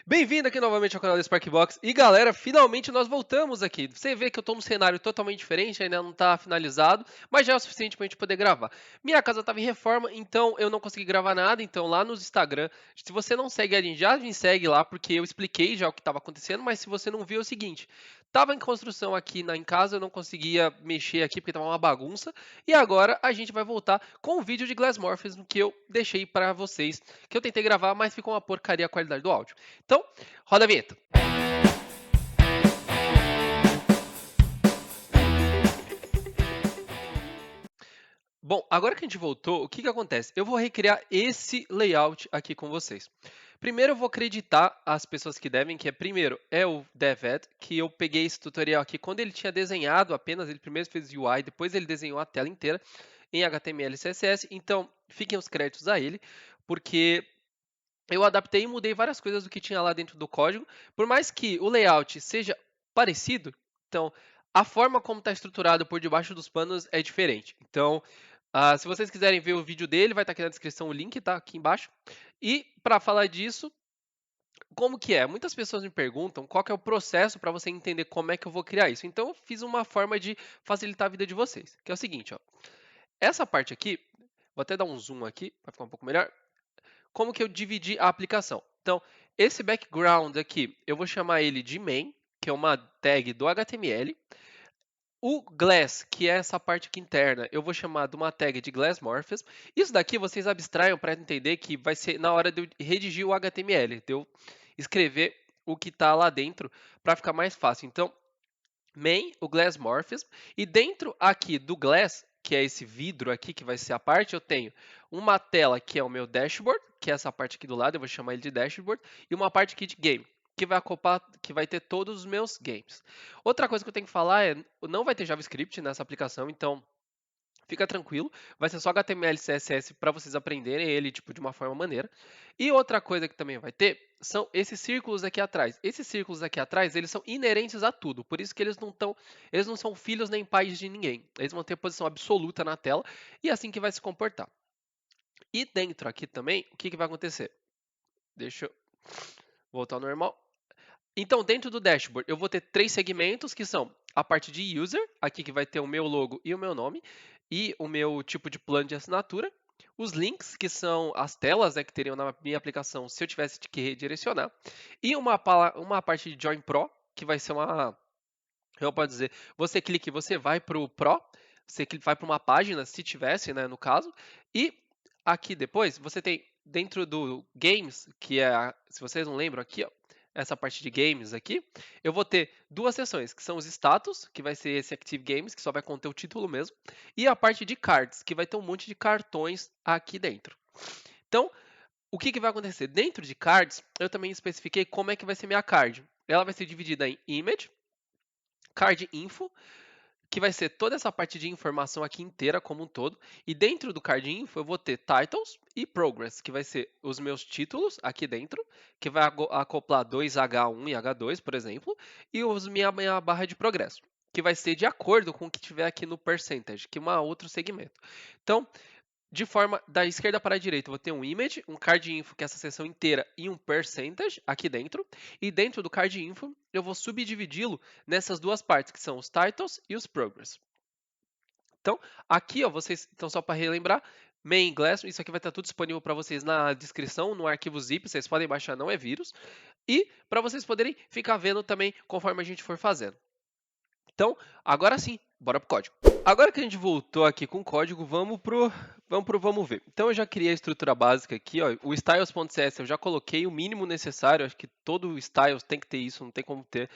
Bem-vindo aqui novamente ao canal do Sparkbox. E galera, finalmente nós voltamos aqui. Você vê que eu tô num cenário totalmente diferente, ainda não tá finalizado, mas já é o suficiente pra gente poder gravar. Minha casa tava em reforma, então eu não consegui gravar nada. Então lá nos Instagram, se você não segue a gente, já me segue lá, porque eu expliquei já o que tava acontecendo, mas se você não viu é o seguinte. Tava em construção aqui em casa, eu não conseguia mexer aqui porque tava uma bagunça. E agora a gente vai voltar com o vídeo de Glass Morphism que eu deixei pra vocês, que eu tentei gravar, mas ficou uma porcaria a qualidade do áudio. Então, roda a vinheta. Bom, agora que a gente voltou, o que que acontece? Eu vou recriar esse layout aqui com vocês. Primeiro eu vou acreditar as pessoas que devem, que é primeiro é o DevEd, que eu peguei esse tutorial aqui quando ele tinha desenhado apenas, ele primeiro fez UI, depois ele desenhou a tela inteira em HTML e CSS, então fiquem os créditos a ele, porque eu adaptei e mudei várias coisas do que tinha lá dentro do código, por mais que o layout seja parecido, então a forma como está estruturado por debaixo dos panos é diferente. Então, se vocês quiserem ver o vídeo dele, vai estar aqui na descrição o link, tá? Aqui embaixo. E para falar disso, como que é? Muitas pessoas me perguntam qual que é o processo para você entender como é que eu vou criar isso. Então, eu fiz uma forma de facilitar a vida de vocês, que é o seguinte, ó. Essa parte aqui, vou até dar um zoom aqui para ficar um pouco melhor. Como que eu dividi a aplicação? Então, esse background aqui, eu vou chamar ele de main, que é uma tag do HTML. O glass, que é essa parte aqui interna, eu vou chamar de uma tag de glass morphism. Isso daqui vocês abstraiam para entender que vai ser na hora de eu redigir o HTML, de eu escrever o que está lá dentro para ficar mais fácil. Então, main, o glass morphism, e dentro aqui do glass, que é esse vidro aqui que vai ser a parte, eu tenho uma tela que é o meu dashboard, que é essa parte aqui do lado, eu vou chamar ele de dashboard, e uma parte aqui de game, que vai acoplar, que vai ter todos os meus games. Outra coisa que eu tenho que falar é, não vai ter JavaScript nessa aplicação, então fica tranquilo, vai ser só HTML e CSS para vocês aprenderem ele tipo de uma forma maneira. E outra coisa que também vai ter são esses círculos aqui atrás. Esses círculos aqui atrás, eles são inerentes a tudo, por isso que eles não são filhos nem pais de ninguém. Eles vão ter posição absoluta na tela e é assim que vai se comportar. E dentro aqui também, o que que vai acontecer? Deixa eu voltar ao normal. Então, dentro do dashboard, eu vou ter três segmentos que são a parte de user, aqui que vai ter o meu logo e o meu nome, e o meu tipo de plano de assinatura. Os links, que são as telas, né, que teriam na minha aplicação se eu tivesse que redirecionar. E uma parte de Join Pro, que vai ser uma, eu posso dizer, você clica e você vai para o Pro, vai para uma página, se tivesse, né, no caso. E aqui depois, você tem dentro do Games, que é, se vocês não lembram aqui, ó, essa parte de Games aqui, eu vou ter duas seções, que são os status, que vai ser esse Active Games, que só vai conter o título mesmo, e a parte de Cards, que vai ter um monte de cartões aqui dentro. Então, o que, que vai acontecer? Dentro de Cards, eu também especifiquei como é que vai ser minha card. Ela vai ser dividida em Image, Card Info, que vai ser toda essa parte de informação aqui inteira como um todo. E dentro do Card Info eu vou ter Titles e Progress, que vai ser os meus títulos aqui dentro, que vai acoplar 2H1 e H2, por exemplo, e minha barra de progresso, que vai ser de acordo com o que tiver aqui no percentage, que é um outro segmento. Então, de forma da esquerda para a direita, eu vou ter um image, um card info, que é essa seção inteira, e um percentage aqui dentro. E dentro do card info, eu vou subdividi-lo nessas duas partes, que são os titles e os progress. Então, aqui, ó, vocês, então só para relembrar, main glass, isso aqui vai estar tudo disponível para vocês na descrição, no arquivo zip, vocês podem baixar, não é vírus. E para vocês poderem ficar vendo também conforme a gente for fazendo. Então, agora sim, bora pro código. Agora que a gente voltou aqui com o código, vamos ver. Então eu já criei a estrutura básica aqui, ó, o styles.cs eu já coloquei o mínimo necessário, acho que todo styles tem que ter isso, não tem como ter,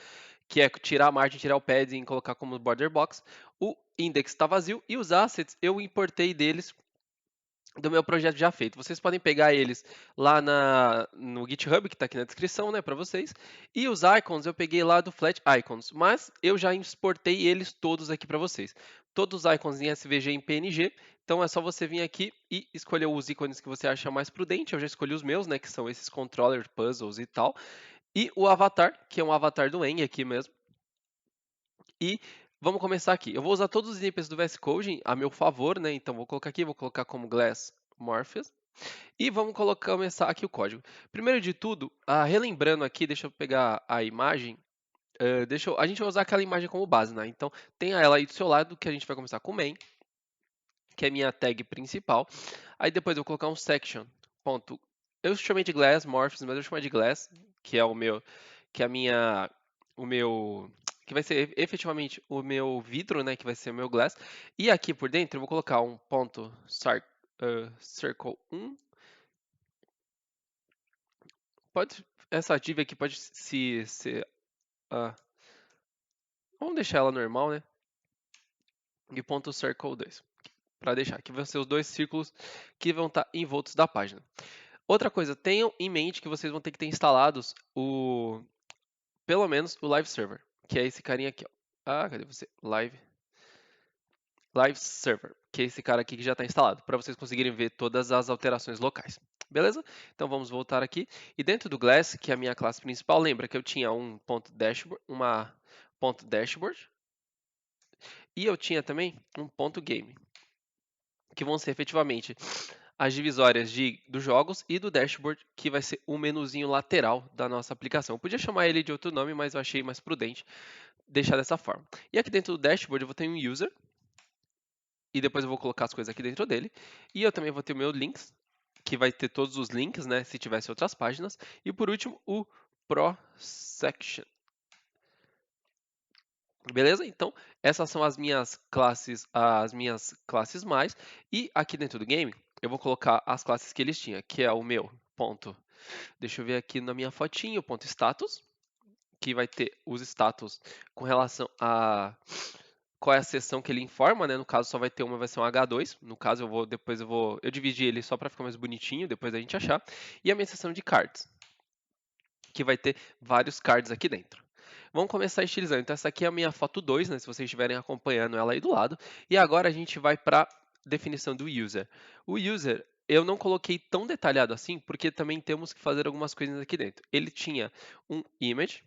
que é tirar a margem, tirar o padding e colocar como border box. O index está vazio e os assets eu importei deles do meu projeto já feito. Vocês podem pegar eles lá no GitHub, que está aqui na descrição, né, para vocês. E os icons eu peguei lá do Flat Icons, mas eu já exportei eles todos aqui para vocês. Todos os icons em SVG e em PNG, então é só você vir aqui e escolher os ícones que você acha mais prudente. Eu já escolhi os meus, né, que são esses controller puzzles e tal. E o avatar, que é um avatar do En aqui mesmo. E vamos começar aqui. Eu vou usar todos os snippets do VS Code a meu favor, né? Então vou colocar aqui, vou colocar como Glass Morpheus. E vamos começar aqui o código. Primeiro de tudo, relembrando aqui, deixa eu pegar a imagem. A gente vai usar aquela imagem como base, né? Então, tenha ela aí do seu lado, que a gente vai começar com main, que é minha tag principal. Aí depois eu vou colocar um section. Ponto. Eu chamei de glass, morphs, mas eu chamo de glass, que é o meu, que é a minha, o meu, que vai ser efetivamente o meu vidro, né? Que vai ser o meu glass. E aqui por dentro eu vou colocar um ponto circle 1. Pode, essa div aqui pode se ser, vamos deixar ela normal, né? E ponto circle 2, para deixar, que vão ser os dois círculos que vão estar envoltos da página. Outra coisa, tenham em mente que vocês vão ter que ter instalados pelo menos o Live Server, que é esse carinha aqui, ó. Cadê você? Live Server, que é esse cara aqui que já está instalado, para vocês conseguirem ver todas as alterações locais. Beleza? Então vamos voltar aqui. E dentro do Glass, que é a minha classe principal, lembra que eu tinha um ponto dashboard, uma ponto dashboard, e eu tinha também um ponto game, que vão ser efetivamente as divisórias dos jogos e do dashboard, que vai ser o menuzinho lateral da nossa aplicação. Eu podia chamar ele de outro nome, mas eu achei mais prudente deixar dessa forma. E aqui dentro do dashboard eu vou ter um user, e depois eu vou colocar as coisas aqui dentro dele. E eu também vou ter o meu links, que vai ter todos os links, né, se tivesse outras páginas. E por último, o Pro Section. Beleza? Então, essas são as minhas classes mais. E aqui dentro do game, eu vou colocar as classes que eles tinham, que é o meu ponto. Deixa eu ver aqui na minha fotinho, ponto status, que vai ter os status com relação a qual é a seção que ele informa, né? No caso, só vai ter uma, vai ser um H2. No caso, eu dividi ele só para ficar mais bonitinho, depois a gente achar. E a minha seção de cards, que vai ter vários cards aqui dentro. Vamos começar estilizando. Então, essa aqui é a minha foto 2, né? Se vocês estiverem acompanhando ela aí do lado. E agora a gente vai para a definição do user. O user, eu não coloquei tão detalhado assim, porque também temos que fazer algumas coisas aqui dentro. Ele tinha um image.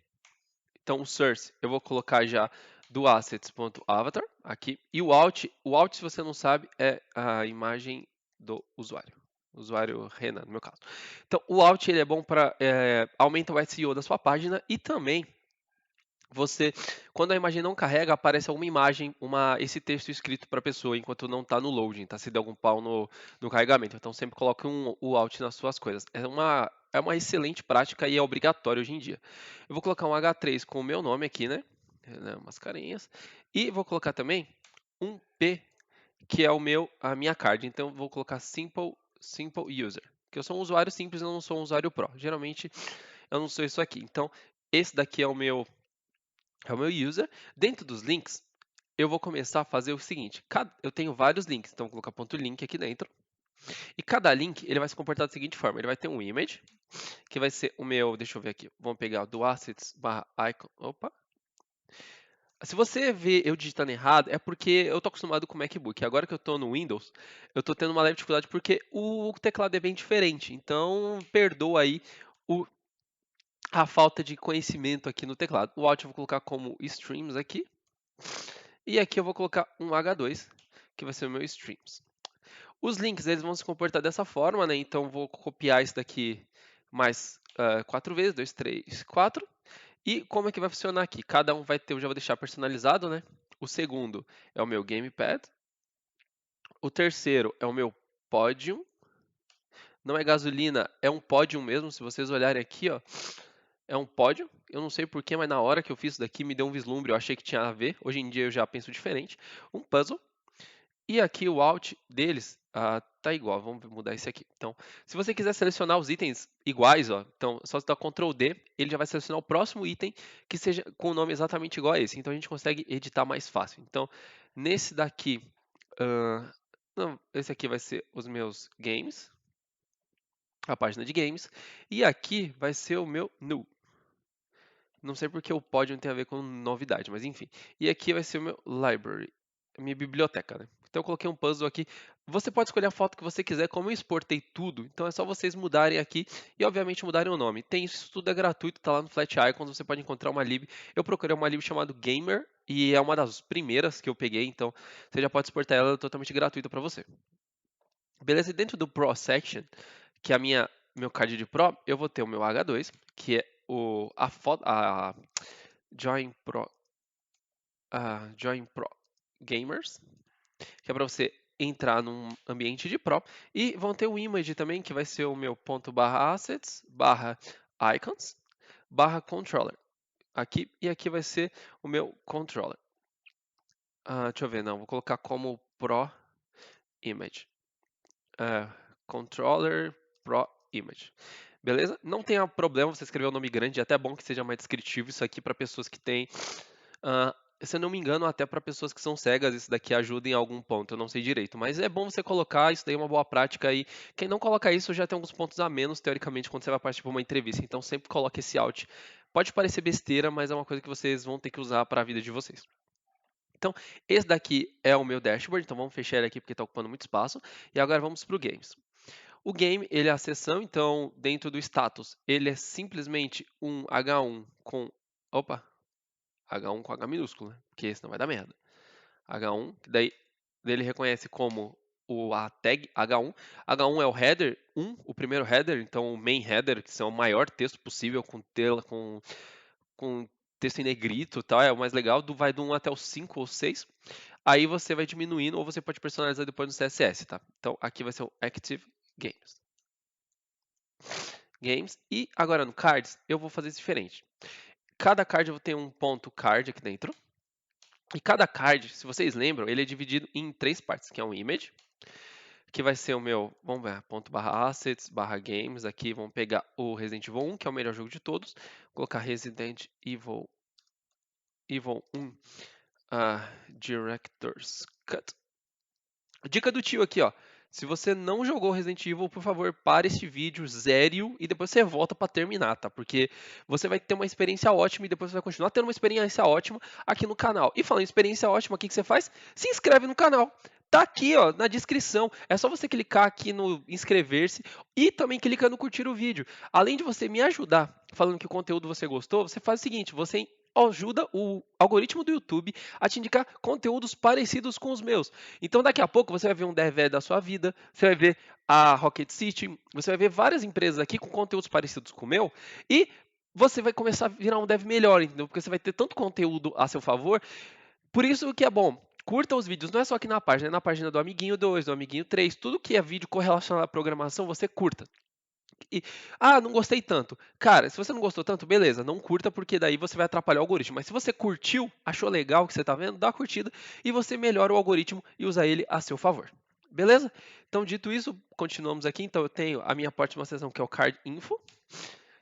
Então, o source, eu vou colocar já do assets.avatar aqui. E o alt, se você não sabe, é a imagem do usuário. Usuário Renan, no meu caso. Então, o alt ele é bom para aumenta o SEO da sua página e também quando a imagem não carrega, aparece alguma imagem, esse texto escrito para a pessoa enquanto não está no loading, tá? Se der algum pau no carregamento. Então sempre coloque o alt nas suas coisas. É uma excelente prática e é obrigatório hoje em dia. Eu vou colocar um H3 com o meu nome aqui, né? Umas carinhas. E vou colocar também um P, que é a minha card. Então vou colocar simple user. Que eu sou um usuário simples, eu não sou um usuário pro. Geralmente eu não sou isso aqui. Então esse daqui é o meu user. Dentro dos links, eu vou começar a fazer o seguinte. Eu tenho vários links, então vou colocar ponto .link aqui dentro. E cada link ele vai se comportar da seguinte forma. Ele vai ter um image, que vai ser o meu, deixa eu ver aqui. Vamos pegar o do assets barra icon. Opa. Se você vê eu digitando errado, é porque eu tô acostumado com o MacBook. Agora que eu tô no Windows, eu tô tendo uma leve dificuldade porque o teclado é bem diferente. Então, perdoa aí o- a falta de conhecimento aqui no teclado. O Alt eu vou colocar como streams aqui. E aqui eu vou colocar um H2, que vai ser o meu streams. Os links eles vão se comportar dessa forma, né? Então vou copiar isso daqui mais 4 vezes, 2, 3, 4. E como é que vai funcionar aqui? Cada um vai ter, eu já vou deixar personalizado, né? O segundo é o meu gamepad. O terceiro é o meu pódio. Não é gasolina, é um pódio mesmo. Se vocês olharem aqui, ó, é um pódio. Eu não sei porquê, mas na hora que eu fiz isso daqui me deu um vislumbre. Eu achei que tinha a ver. Hoje em dia eu já penso diferente. Um puzzle. E aqui o alt deles tá igual, vamos mudar esse aqui. Então, se você quiser selecionar os itens iguais, ó, então só você dá Ctrl D, ele já vai selecionar o próximo item que seja com o nome exatamente igual a esse. Então a gente consegue editar mais fácil. Então, nesse daqui, não, esse aqui vai ser os meus games, a página de games, e aqui vai ser o meu new. Não sei porque o pódio não tem a ver com novidade, mas enfim. E aqui vai ser o meu library, a minha biblioteca, né? Então eu coloquei um puzzle aqui. Você pode escolher a foto que você quiser, como eu exportei tudo, então é só vocês mudarem aqui e obviamente mudarem o nome. Tem isso tudo é gratuito, tá lá no Flat Icons, você pode encontrar uma lib. Eu procurei uma lib chamada Gamer e é uma das primeiras que eu peguei, então você já pode exportar ela totalmente gratuita para você. Beleza? E dentro do Pro Section, que é meu card de Pro, eu vou ter o meu H2, que é a Join Pro Gamers, que é para você entrar num ambiente de Pro. E vão ter o Image também, que vai ser o meu ponto barra assets, barra icons, barra controller. Aqui, e aqui vai ser o meu controller. Deixa eu ver, não, vou colocar como Pro Image. Controller Pro Image. Beleza? Não tem problema você escrever o nome grande, é até bom que seja mais descritivo isso aqui para pessoas que têm. Se eu não me engano, até para pessoas que são cegas, isso daqui ajuda em algum ponto, eu não sei direito. Mas é bom você colocar, isso daí é uma boa prática aí. Quem não coloca isso já tem alguns pontos a menos, teoricamente, quando você vai participar de uma entrevista. Então sempre coloque esse alt. Pode parecer besteira, mas é uma coisa que vocês vão ter que usar para a vida de vocês. Então, esse daqui é o meu dashboard, então vamos fechar ele aqui porque está ocupando muito espaço. E agora vamos para o Games. O game, ele é a seção, então dentro do status, ele é simplesmente um H1 com... Opa! H1 com H minúsculo, né? Porque senão vai dar merda. H1, que daí ele reconhece como a tag H1. H1 é o header 1, o primeiro header, então o main header, que são o maior texto possível com tela, com texto em negrito e tal, é o mais legal, vai do 1 até o 5 ou 6. Aí você vai diminuindo ou você pode personalizar depois no CSS, tá? Então aqui vai ser o Active Games. E agora no Cards, eu vou fazer diferente. Cada card eu vou ter um ponto card aqui dentro. E cada card, se vocês lembram, ele é dividido em 3 partes, que é um image, que vai ser o meu, vamos ver, ponto barra assets, barra games, aqui vamos pegar o Resident Evil 1, que é o melhor jogo de todos, colocar Resident Evil 1 Director's Cut. Dica do tio aqui, ó. Se você não jogou Resident Evil, por favor, pare este vídeo, zere-o e depois você volta para terminar, tá? Porque você vai ter uma experiência ótima e depois você vai continuar tendo uma experiência ótima aqui no canal. E falando em experiência ótima, o que você faz? Se inscreve no canal. Tá aqui, ó, na descrição. É só você clicar aqui no inscrever-se e também clica no curtir o vídeo. Além de você me ajudar falando que o conteúdo você gostou, você faz o seguinte, você ajuda o algoritmo do YouTube a te indicar conteúdos parecidos com os meus. Então daqui a pouco você vai ver um dev da sua vida, você vai ver a Rocket City, você vai ver várias empresas aqui com conteúdos parecidos com o meu e você vai começar a virar um dev melhor, entendeu? Porque você vai ter tanto conteúdo a seu favor. Por isso que é bom, curta os vídeos, não é só aqui na página, é na página do Amiguinho 2, do Amiguinho 3, tudo que é vídeo correlacionado à programação, você curta. E, não gostei tanto. Cara, se você não gostou tanto, beleza, não curta, porque daí você vai atrapalhar o algoritmo. Mas se você curtiu, achou legal o que você tá vendo, dá uma curtida e você melhora o algoritmo e usa ele a seu favor. Beleza? Então, dito isso, continuamos aqui. Então, eu tenho a minha próxima seção, que é o Card Info,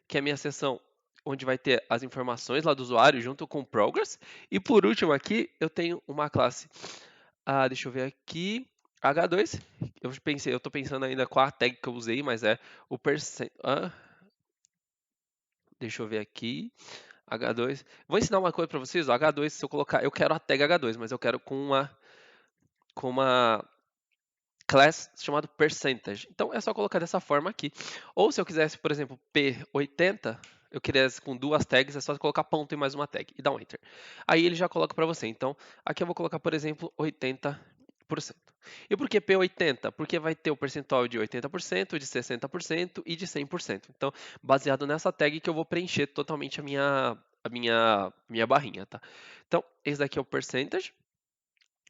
que é a minha seção onde vai ter as informações lá do usuário junto com o Progress. E por último aqui, eu tenho uma classe, deixa eu ver aqui, H2. Eu tô pensando ainda qual a tag que eu usei, mas é o percent. Deixa eu ver aqui. H2. Vou ensinar uma coisa para vocês. O H2, se eu colocar, eu quero a tag H2, mas eu quero com uma class chamado percentage. Então é só colocar dessa forma aqui. Ou se eu quisesse, por exemplo, P80, eu quisesse com duas tags, é só colocar ponto e mais uma tag e dar um enter. Aí ele já coloca para você. Então aqui eu vou colocar, por exemplo, 80%. E por que P80? Porque vai ter o percentual de 80%, de 60% e de 100%. Então, baseado nessa tag que eu vou preencher totalmente a minha barrinha, tá? Então, esse daqui é o percentage,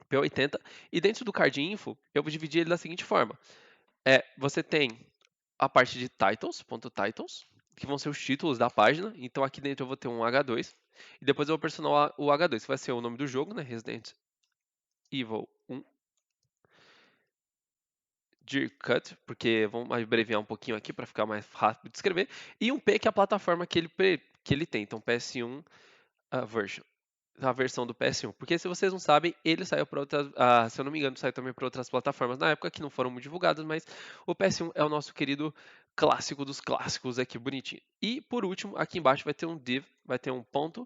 P80, e dentro do card info, eu vou dividir ele da seguinte forma. Você tem a parte de titles, ponto titles, que vão ser os títulos da página. Então, aqui dentro eu vou ter um H2, e depois eu vou personalizar o H2, que vai ser o nome do jogo, né? Resident Evil 1 Cut, porque vamos abreviar um pouquinho aqui para ficar mais rápido de escrever, e um P que é a plataforma que ele tem, então PS1 version, a versão do PS1, porque se vocês não sabem, ele saiu para outras, se eu não me engano, saiu também para outras plataformas na época que não foram muito divulgadas, mas o PS1 é o nosso querido clássico dos clássicos aqui, bonitinho. E por último, aqui embaixo vai ter um div, vai ter um ponto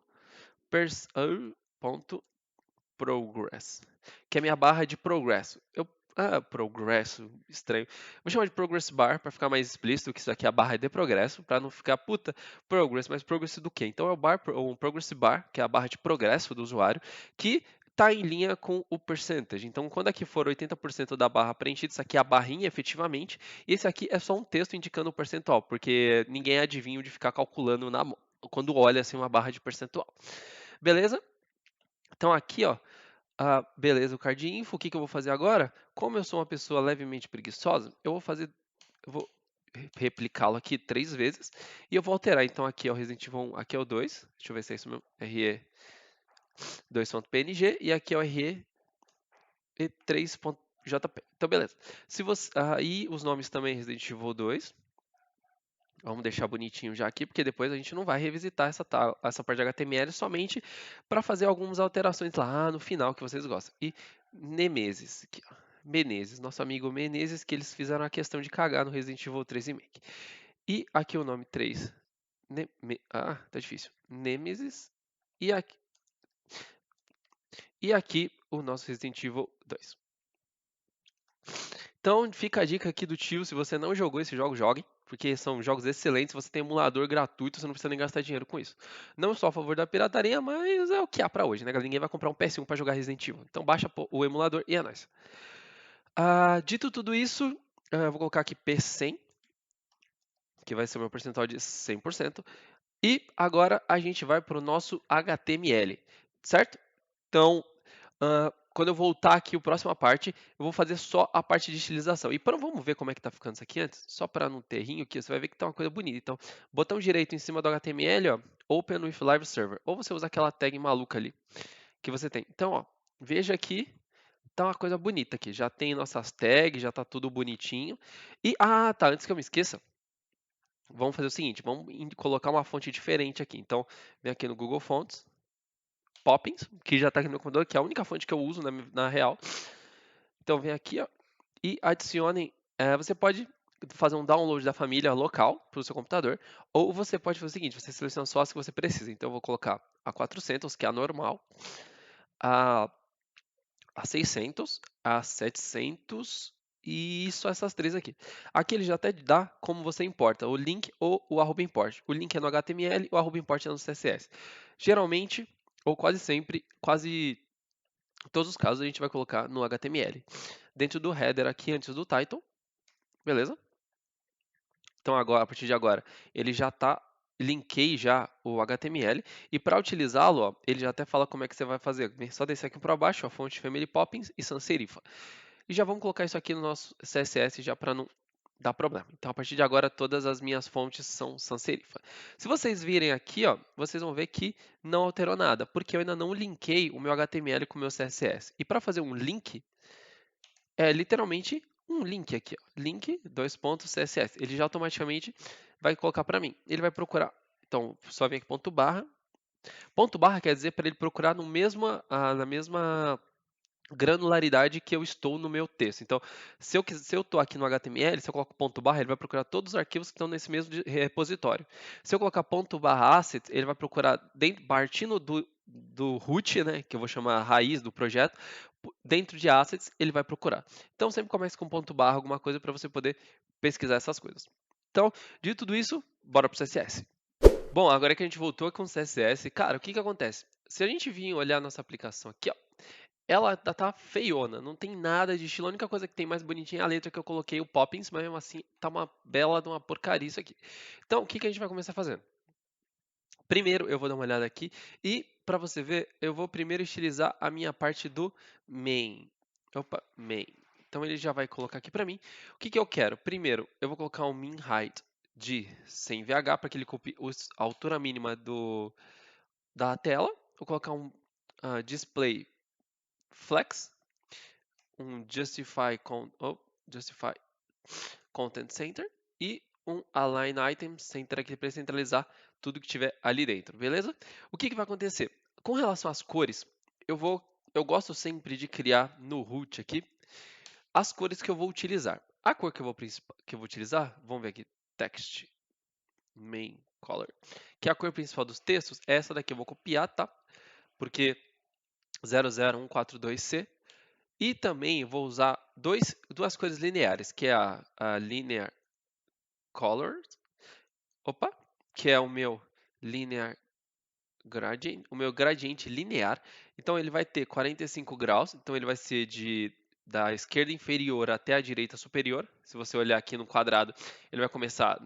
progress, que é a minha barra de progresso. Progresso, estranho. Vou chamar de progress bar para ficar mais explícito que isso aqui é a barra de progresso, para não ficar puta, progress, mas progress do quê? Então é um progress bar, que é a barra de progresso do usuário, que está em linha com o percentage. Então, quando aqui for 80% da barra preenchida, isso aqui é a barrinha efetivamente, e esse aqui é só um texto indicando o percentual, porque ninguém é adivinho de ficar calculando quando olha assim uma barra de percentual. Beleza? Então aqui, ó, beleza, o card info, o que que eu vou fazer agora? Como eu sou uma pessoa levemente preguiçosa, eu vou replicá-lo aqui 3 vezes, e eu vou alterar, então aqui é o Resident Evil 1, aqui é o 2, deixa eu ver se é isso mesmo, RE2.png, e aqui é o RE3.jp. Então, beleza. Se você, aí os nomes também Resident Evil 2, vamos deixar bonitinho já aqui, porque depois a gente não vai revisitar essa parte de HTML somente para fazer algumas alterações lá no final que vocês gostam. E Nemesis, aqui, ó. Menezes, nosso amigo Menezes, que eles fizeram a questão de cagar no Resident Evil 3 Remake. E aqui o nome 3. Tá difícil. Nemesis. E aqui, e aqui o nosso Resident Evil 2. Então fica a dica aqui do tio, se você não jogou esse jogo, jogue, porque são jogos excelentes, você tem emulador gratuito, você não precisa nem gastar dinheiro com isso. Não sou a favor da pirataria, mas é o que há pra hoje, né, galera? Ninguém vai comprar um PS1 pra jogar Resident Evil. Então baixa o emulador e é nóis. Dito tudo isso, eu vou colocar aqui P100, que vai ser o meu percentual de 100%. E agora a gente vai para o nosso HTML, certo? Então, quando eu voltar aqui a próxima parte, eu vou fazer só a parte de estilização. E vamos ver como é que tá ficando isso aqui antes? Só para não ter errinho aqui, você vai ver que tá uma coisa bonita. Então, botão direito em cima do HTML, ó, Open with Live Server. Ou você usa aquela tag maluca ali que você tem. Então, ó, veja aqui, tá uma coisa bonita aqui. Já tem nossas tags, já tá tudo bonitinho. E, tá, antes que eu me esqueça, vamos fazer o seguinte, vamos colocar uma fonte diferente aqui. Então, vem aqui no Google Fonts, Poppins, que já está aqui no meu computador, que é a única fonte que eu uso na real. Então, vem aqui, ó, e adicione. Você pode fazer um download da família local para o seu computador, ou você pode fazer o seguinte, você seleciona só as que você precisa. Então, eu vou colocar a 400, que é a normal, a, a 600, a 700 e só essas três aqui. Aqui ele já até dá como você importa, o link ou o arroba import. O link é no HTML, o arroba import é no CSS. Geralmente, ou quase sempre, quase em todos os casos, a gente vai colocar no HTML. Dentro do header aqui, antes do title, beleza? Então, agora, a partir de agora, ele já está linkei já o HTML e para utilizá-lo, ó, ele já até fala como é que você vai fazer. Só descer aqui para baixo, a fonte Family Poppins e Sans Serifa. E já vamos colocar isso aqui no nosso CSS já para não dar problema. Então, a partir de agora, todas as minhas fontes são sans serifa. Se vocês virem aqui, ó, vocês vão ver que não alterou nada, porque eu ainda não linkei o meu HTML com o meu CSS. E para fazer um link, é literalmente um link aqui, ó, link, dois pontos, CSS. Ele já automaticamente vai colocar para mim. Ele vai procurar, então, só vem aqui ponto barra. Ponto barra quer dizer para ele procurar na mesma granularidade que eu estou no meu texto. Então, se eu estou aqui no HTML, se eu coloco ponto barra, ele vai procurar todos os arquivos que estão nesse mesmo repositório. Se eu colocar ponto barra asset, ele vai procurar partindo do root, né, que eu vou chamar a raiz do projeto, dentro de assets ele vai procurar. Então, sempre comece com ponto barra alguma coisa para você poder pesquisar essas coisas. Então, de tudo isso, bora para o CSS. Bom, agora que a gente voltou com o CSS, cara, o que que acontece? Se a gente vir olhar nossa aplicação aqui, ó, ela tá feiona, não tem nada de estilo. A única coisa que tem mais bonitinha é a letra que eu coloquei, o Poppins, mas mesmo assim tá uma bela de uma porcaria isso aqui. Então, o que que a gente vai começar fazendo? Primeiro, eu vou dar uma olhada aqui e, para você ver, eu vou primeiro estilizar a minha parte do main. Opa, main. Então, ele já vai colocar aqui para mim. O que que eu quero? Primeiro, eu vou colocar um min height de 100 VH para que ele copie a altura mínima da tela. Vou colocar um display flex, um justify content center e um align item center aqui para centralizar tudo que tiver ali dentro, beleza? O que que vai acontecer? Com relação às cores, eu gosto sempre de criar no root aqui as cores que eu vou utilizar. A cor que eu vou utilizar, vamos ver aqui, text main color, que é a cor principal dos textos, é essa daqui eu vou copiar, tá? Porque 00142C. E também vou usar duas cores lineares, que é a linear color, opa, que é o meu linear o meu gradiente linear. Então ele vai ter 45 graus, então ele vai ser da esquerda inferior até a direita superior. Se você olhar aqui no quadrado, ele vai começar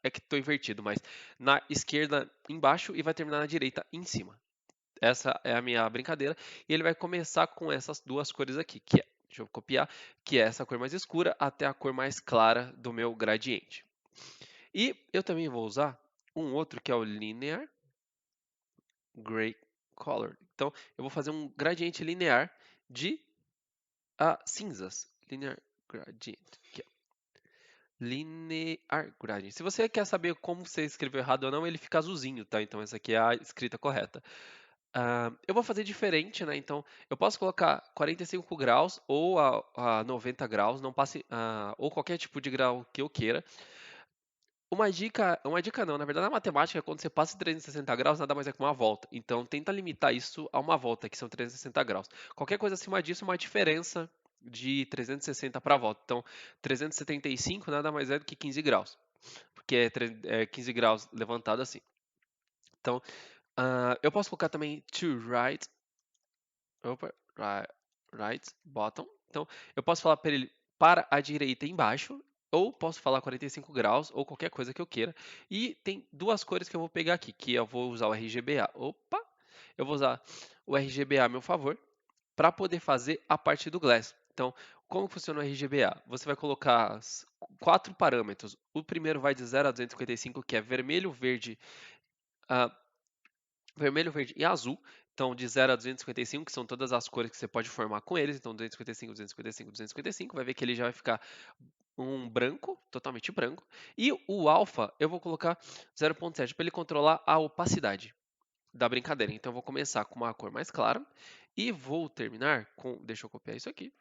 é que estou invertido, mas na esquerda embaixo e vai terminar na direita em cima. Essa é a minha brincadeira. E ele vai começar com essas duas cores aqui, deixa eu copiar, que é essa cor mais escura até a cor mais clara do meu gradiente. E eu também vou usar um outro que é o Linear Gray Color. Então, eu vou fazer um gradiente linear de cinzas. Linear Gradient. Aqui, ó. Linear Gradient. Se você quer saber como você escreveu errado ou não, ele fica azulzinho, tá? Então, essa aqui é a escrita correta. Eu vou fazer diferente, né? Então, eu posso colocar 45 graus ou a 90 graus, não passe, ou qualquer tipo de grau que eu queira. Uma dica não, na verdade, na matemática, quando você passa de 360 graus, nada mais é que uma volta. Então, tenta limitar isso a uma volta, que são 360 graus. Qualquer coisa acima disso é uma diferença de 360 para a volta. Então, 375 nada mais é do que 15 graus, porque é 15 graus levantado assim. Então, eu posso colocar também to right, opa, right bottom. Então, eu posso falar para ele para a direita embaixo, ou posso falar 45 graus, ou qualquer coisa que eu queira. E tem duas cores que eu vou pegar aqui, que eu vou usar o RGBA. Opa! Eu vou usar o RGBA a meu favor, para poder fazer a parte do Glass. Então, como funciona o RGBA? Você vai colocar 4 parâmetros. O primeiro vai de 0 a 255, que é vermelho, verde, ah, vermelho, verde e azul. Então, de 0 a 255, que são todas as cores que você pode formar com eles. Então, 255, 255, 255. Vai ver que ele já vai ficar um branco, totalmente branco. E o alfa, eu vou colocar 0.7 para ele controlar a opacidade da brincadeira. Então, eu vou começar com uma cor mais clara e vou terminar com. Deixa eu copiar isso aqui.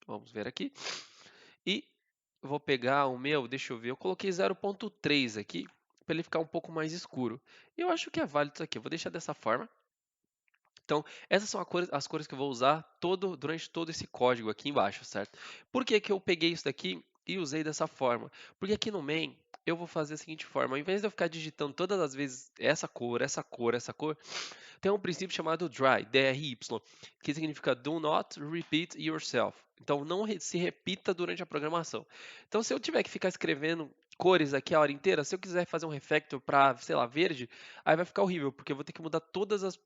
Vamos ver aqui. E vou pegar o meu, deixa eu ver, eu coloquei 0.3 aqui para ele ficar um pouco mais escuro. E eu acho que é válido isso aqui. Eu vou deixar dessa forma. Então, essas são as cores que eu vou usar durante todo esse código aqui embaixo, certo? Por que que eu peguei isso daqui e usei dessa forma? Porque aqui no main eu vou fazer da seguinte forma, ao invés de eu ficar digitando todas as vezes essa cor, essa cor, essa cor, tem um princípio chamado DRY, D-R-Y, que significa Do Not Repeat Yourself. Então, não se repita durante a programação. Então, se eu tiver que ficar escrevendo cores aqui a hora inteira, se eu quiser fazer um refactor para, sei lá, verde, aí vai ficar horrível, porque eu vou ter que mudar todas as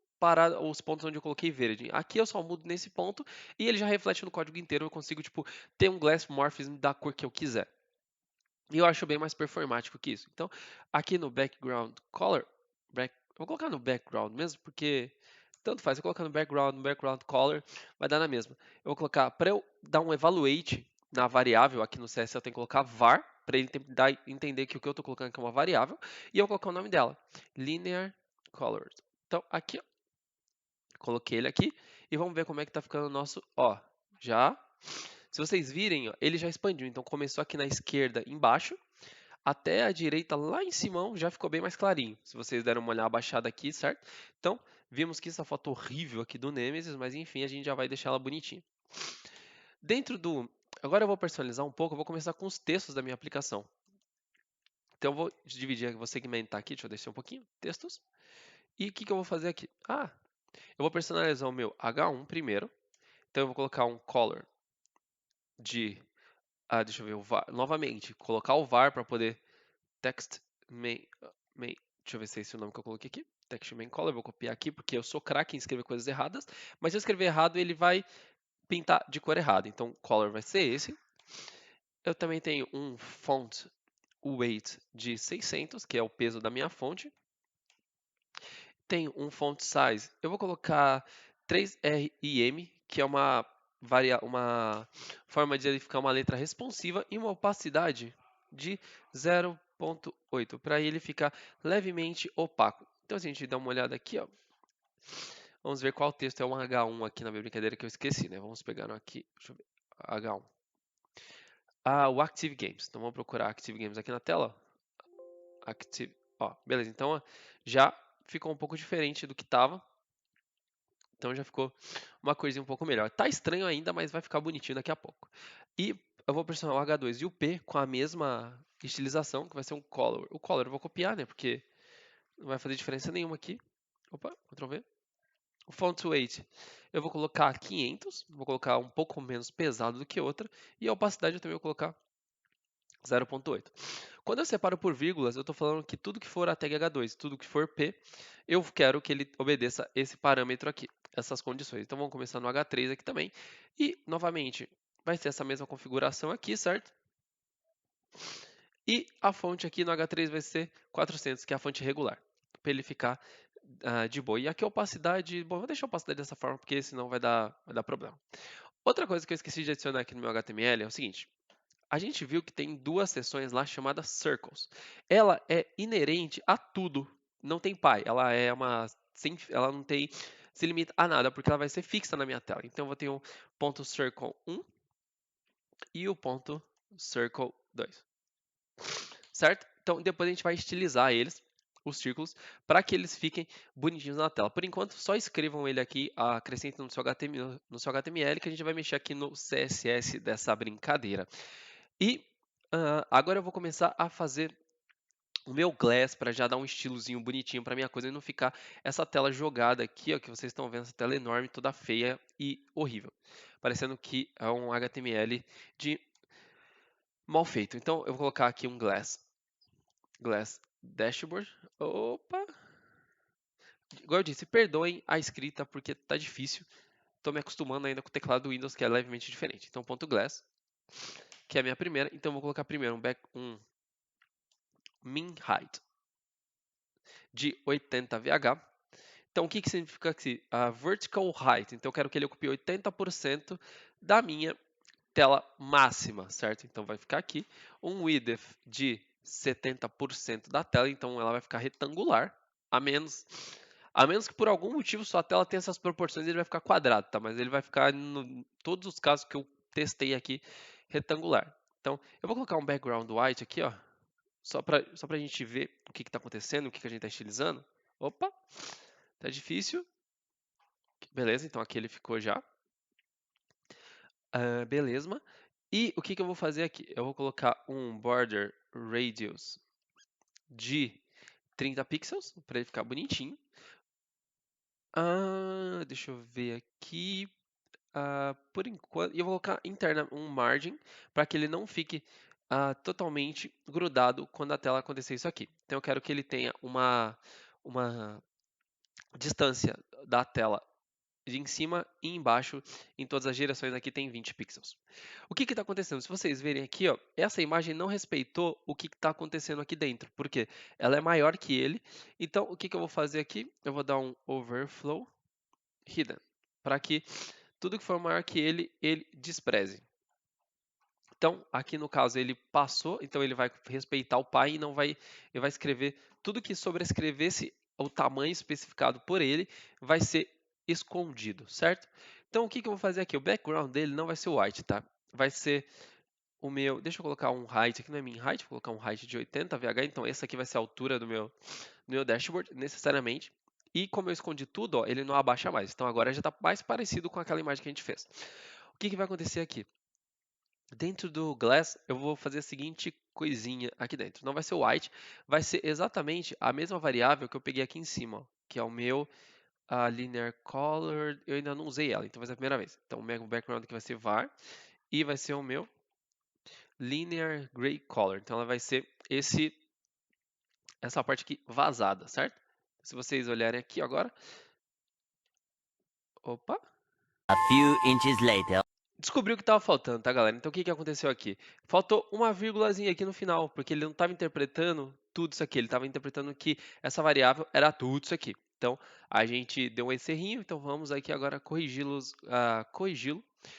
os pontos onde eu coloquei verde. Aqui eu só mudo nesse ponto e ele já reflete no código inteiro. Eu consigo, tipo, ter um glass morphism da cor que eu quiser. E eu acho bem mais performático que isso. Então, aqui no background color, eu vou colocar no background mesmo, porque tanto faz. Eu colocar no background color, vai dar na mesma. Eu vou colocar, para eu dar um evaluate na variável, aqui no CS eu tenho que colocar var, para ele entender que o que eu estou colocando aqui é uma variável, e eu vou colocar o nome dela, linear colors. Então, aqui, ó, coloquei ele aqui, e vamos ver como é que está ficando o nosso, ó, já. Se vocês virem, ó, ele já expandiu, então começou aqui na esquerda embaixo, até a direita lá em cima já ficou bem mais clarinho. Se vocês deram uma olhada abaixada aqui, certo? Então, vimos que essa foto horrível aqui do Nemesis, mas enfim, a gente já vai deixar ela bonitinha. Dentro do... Agora eu vou personalizar um pouco, eu vou começar com os textos da minha aplicação. Então eu vou dividir, vou segmentar aqui, deixa eu descer um pouquinho, textos. E o que, que eu vou fazer aqui? Eu vou personalizar o meu H1 primeiro. Então eu vou colocar um color de... deixa eu ver, o var, novamente, colocar o var para poder text main, deixa eu ver se é esse o nome que eu coloquei aqui. Text main color, eu vou copiar aqui porque eu sou craque em escrever coisas erradas, mas se eu escrever errado ele vai pintar de cor errada. Então color vai ser esse. Eu também tenho um font weight de 600, que é o peso da minha fonte. Tenho um font size, eu vou colocar 3RIM, que é uma forma de ele ficar uma letra responsiva, e uma opacidade de 0.8, para ele ficar levemente opaco. Então, se a gente dá uma olhada aqui, ó, vamos ver qual texto é um H1 aqui na minha brincadeira que eu esqueci, né? Vamos pegar no aqui, deixa eu ver, H1. O Active Games. Então, vamos procurar Active Games aqui na tela. Active, ó, beleza. Então, ó, já ficou um pouco diferente do que estava. Então já ficou uma coisinha um pouco melhor. Tá estranho ainda, mas vai ficar bonitinho daqui a pouco. E eu vou pressionar o H2 e o P com a mesma estilização, que vai ser um color. O color eu vou copiar, né? Porque não vai fazer diferença nenhuma aqui. Opa, Ctrl V. O font weight eu vou colocar 500, vou colocar um pouco menos pesado do que outra. E a opacidade eu também vou colocar 0.8. Quando eu separo por vírgulas, eu estou falando que tudo que for a tag H2, tudo que for P, eu quero que ele obedeça esse parâmetro aqui, essas condições. Então vamos começar no H3 aqui também. E, novamente, vai ser essa mesma configuração aqui, certo? E a fonte aqui no H3 vai ser 400, que é a fonte regular, para ele ficar de boa. E aqui a opacidade, bom, vou deixar a opacidade dessa forma, porque senão vai dar problema. Outra coisa que eu esqueci de adicionar aqui no meu HTML é o seguinte. A gente viu que tem duas seções lá chamadas circles. Ela é inerente a tudo. Não tem pai. Ela é uma ela não tem se limita a nada porque ela vai ser fixa na minha tela. Então eu vou ter o ponto circle 1 e o ponto circle 2. Certo? Então depois a gente vai estilizar eles, os círculos, para que eles fiquem bonitinhos na tela. Por enquanto, só escrevam ele aqui, acrescentem no seu HTML, que a gente vai mexer aqui no CSS dessa brincadeira. E agora eu vou começar a fazer o meu Glass para já dar um estilozinho bonitinho para minha coisa e não ficar essa tela jogada aqui, ó, que vocês estão vendo, essa tela enorme, toda feia e horrível. Parecendo que é um HTML de mal feito. Então eu vou colocar aqui um Glass Dashboard. Opa! Igual eu disse, perdoem a escrita porque tá difícil. Estou me acostumando ainda com o teclado do Windows que é levemente diferente. Então ponto .glass, que é a minha primeira. Então eu vou colocar primeiro um min height de 80 VH. Então, o que, que significa aqui? A vertical height. Então, eu quero que ele ocupe 80% da minha tela máxima, certo? Então, vai ficar aqui um width de 70% da tela. Então, ela vai ficar retangular, a menos que por algum motivo sua tela tenha essas proporções, ele vai ficar quadrado, tá? Mas ele vai ficar em todos os casos que eu testei aqui retangular. Então, eu vou colocar um background white aqui, ó, só pra gente ver o que está acontecendo, o que a gente está estilizando. Opa, tá difícil. Beleza, então aqui ele ficou já. Beleza. E o que eu vou fazer aqui? Eu vou colocar um border radius de 30 pixels, para ele ficar bonitinho. Deixa eu ver aqui. Por enquanto, eu vou colocar interna um margin para que ele não fique totalmente grudado quando a tela acontecer isso aqui. Então eu quero que ele tenha uma distância da tela de em cima e embaixo, em todas as direções aqui tem 20 pixels. O que está acontecendo? Se vocês verem aqui, ó, essa imagem não respeitou o que está acontecendo aqui dentro, porque ela é maior que ele. Então, o que eu vou fazer aqui? Eu vou dar um overflow hidden, para que tudo que for maior que ele despreze. Então, aqui no caso ele passou, então ele vai respeitar o pai e não vai, ele vai escrever tudo que sobrescrevesse o tamanho especificado por ele vai ser escondido, certo? Então, o que eu vou fazer aqui? O background dele não vai ser o white, tá? Vai ser o meu, deixa eu colocar um height aqui, não é min height, vou colocar um height de 80 VH, então essa aqui vai ser a altura do meu dashboard, necessariamente. E como eu escondi tudo, ó, ele não abaixa mais. Então agora já está mais parecido com aquela imagem que a gente fez. O que vai acontecer aqui? Dentro do Glass, eu vou fazer a seguinte coisinha aqui dentro. Não vai ser o white, vai ser exatamente a mesma variável que eu peguei aqui em cima, ó, que é o meu linear color. Eu ainda não usei ela, então vai ser a primeira vez. Então o meu background aqui vai ser var e vai ser o meu linear gray color. Então ela vai ser essa parte aqui vazada, certo? Se vocês olharem aqui agora, opa, A few inches later. descobriu o que estava faltando, tá, galera? Então, o que aconteceu aqui? Faltou uma vírgulazinha aqui no final, porque ele não estava interpretando tudo isso aqui. Ele estava interpretando que essa variável era tudo isso aqui. Então, a gente deu um errinho. Então, vamos aqui agora corrigi-lo.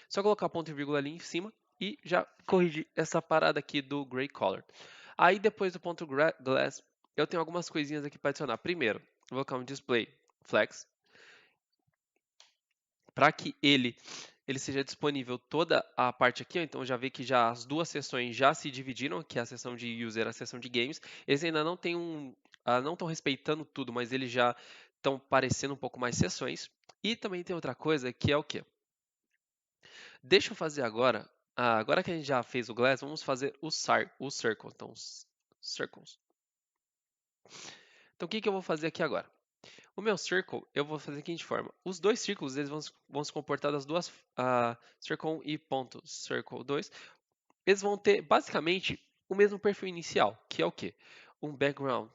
Só colocar ponto e vírgula ali em cima e já corrigir essa parada aqui do gray color. Aí, depois do ponto glass, eu tenho algumas coisinhas aqui para adicionar. Primeiro, vou colocar um display flex para que ele seja disponível toda a parte aqui, ó, então já vê que já as duas seções já se dividiram, que é a seção de user e a seção de games. Eles ainda não têm não estão respeitando tudo, mas eles já estão parecendo um pouco mais seções. E também tem outra coisa que é o quê? Deixa eu fazer agora, agora que a gente já fez o glass, vamos fazer o circle, então circles. Então, o que que eu vou fazer aqui agora? O meu circle, eu vou fazer da seguinte forma. Os dois círculos, eles vão se comportar das duas, circle 1 e ponto circle 2. Eles vão ter, basicamente, o mesmo perfil inicial, que é o quê? Um background.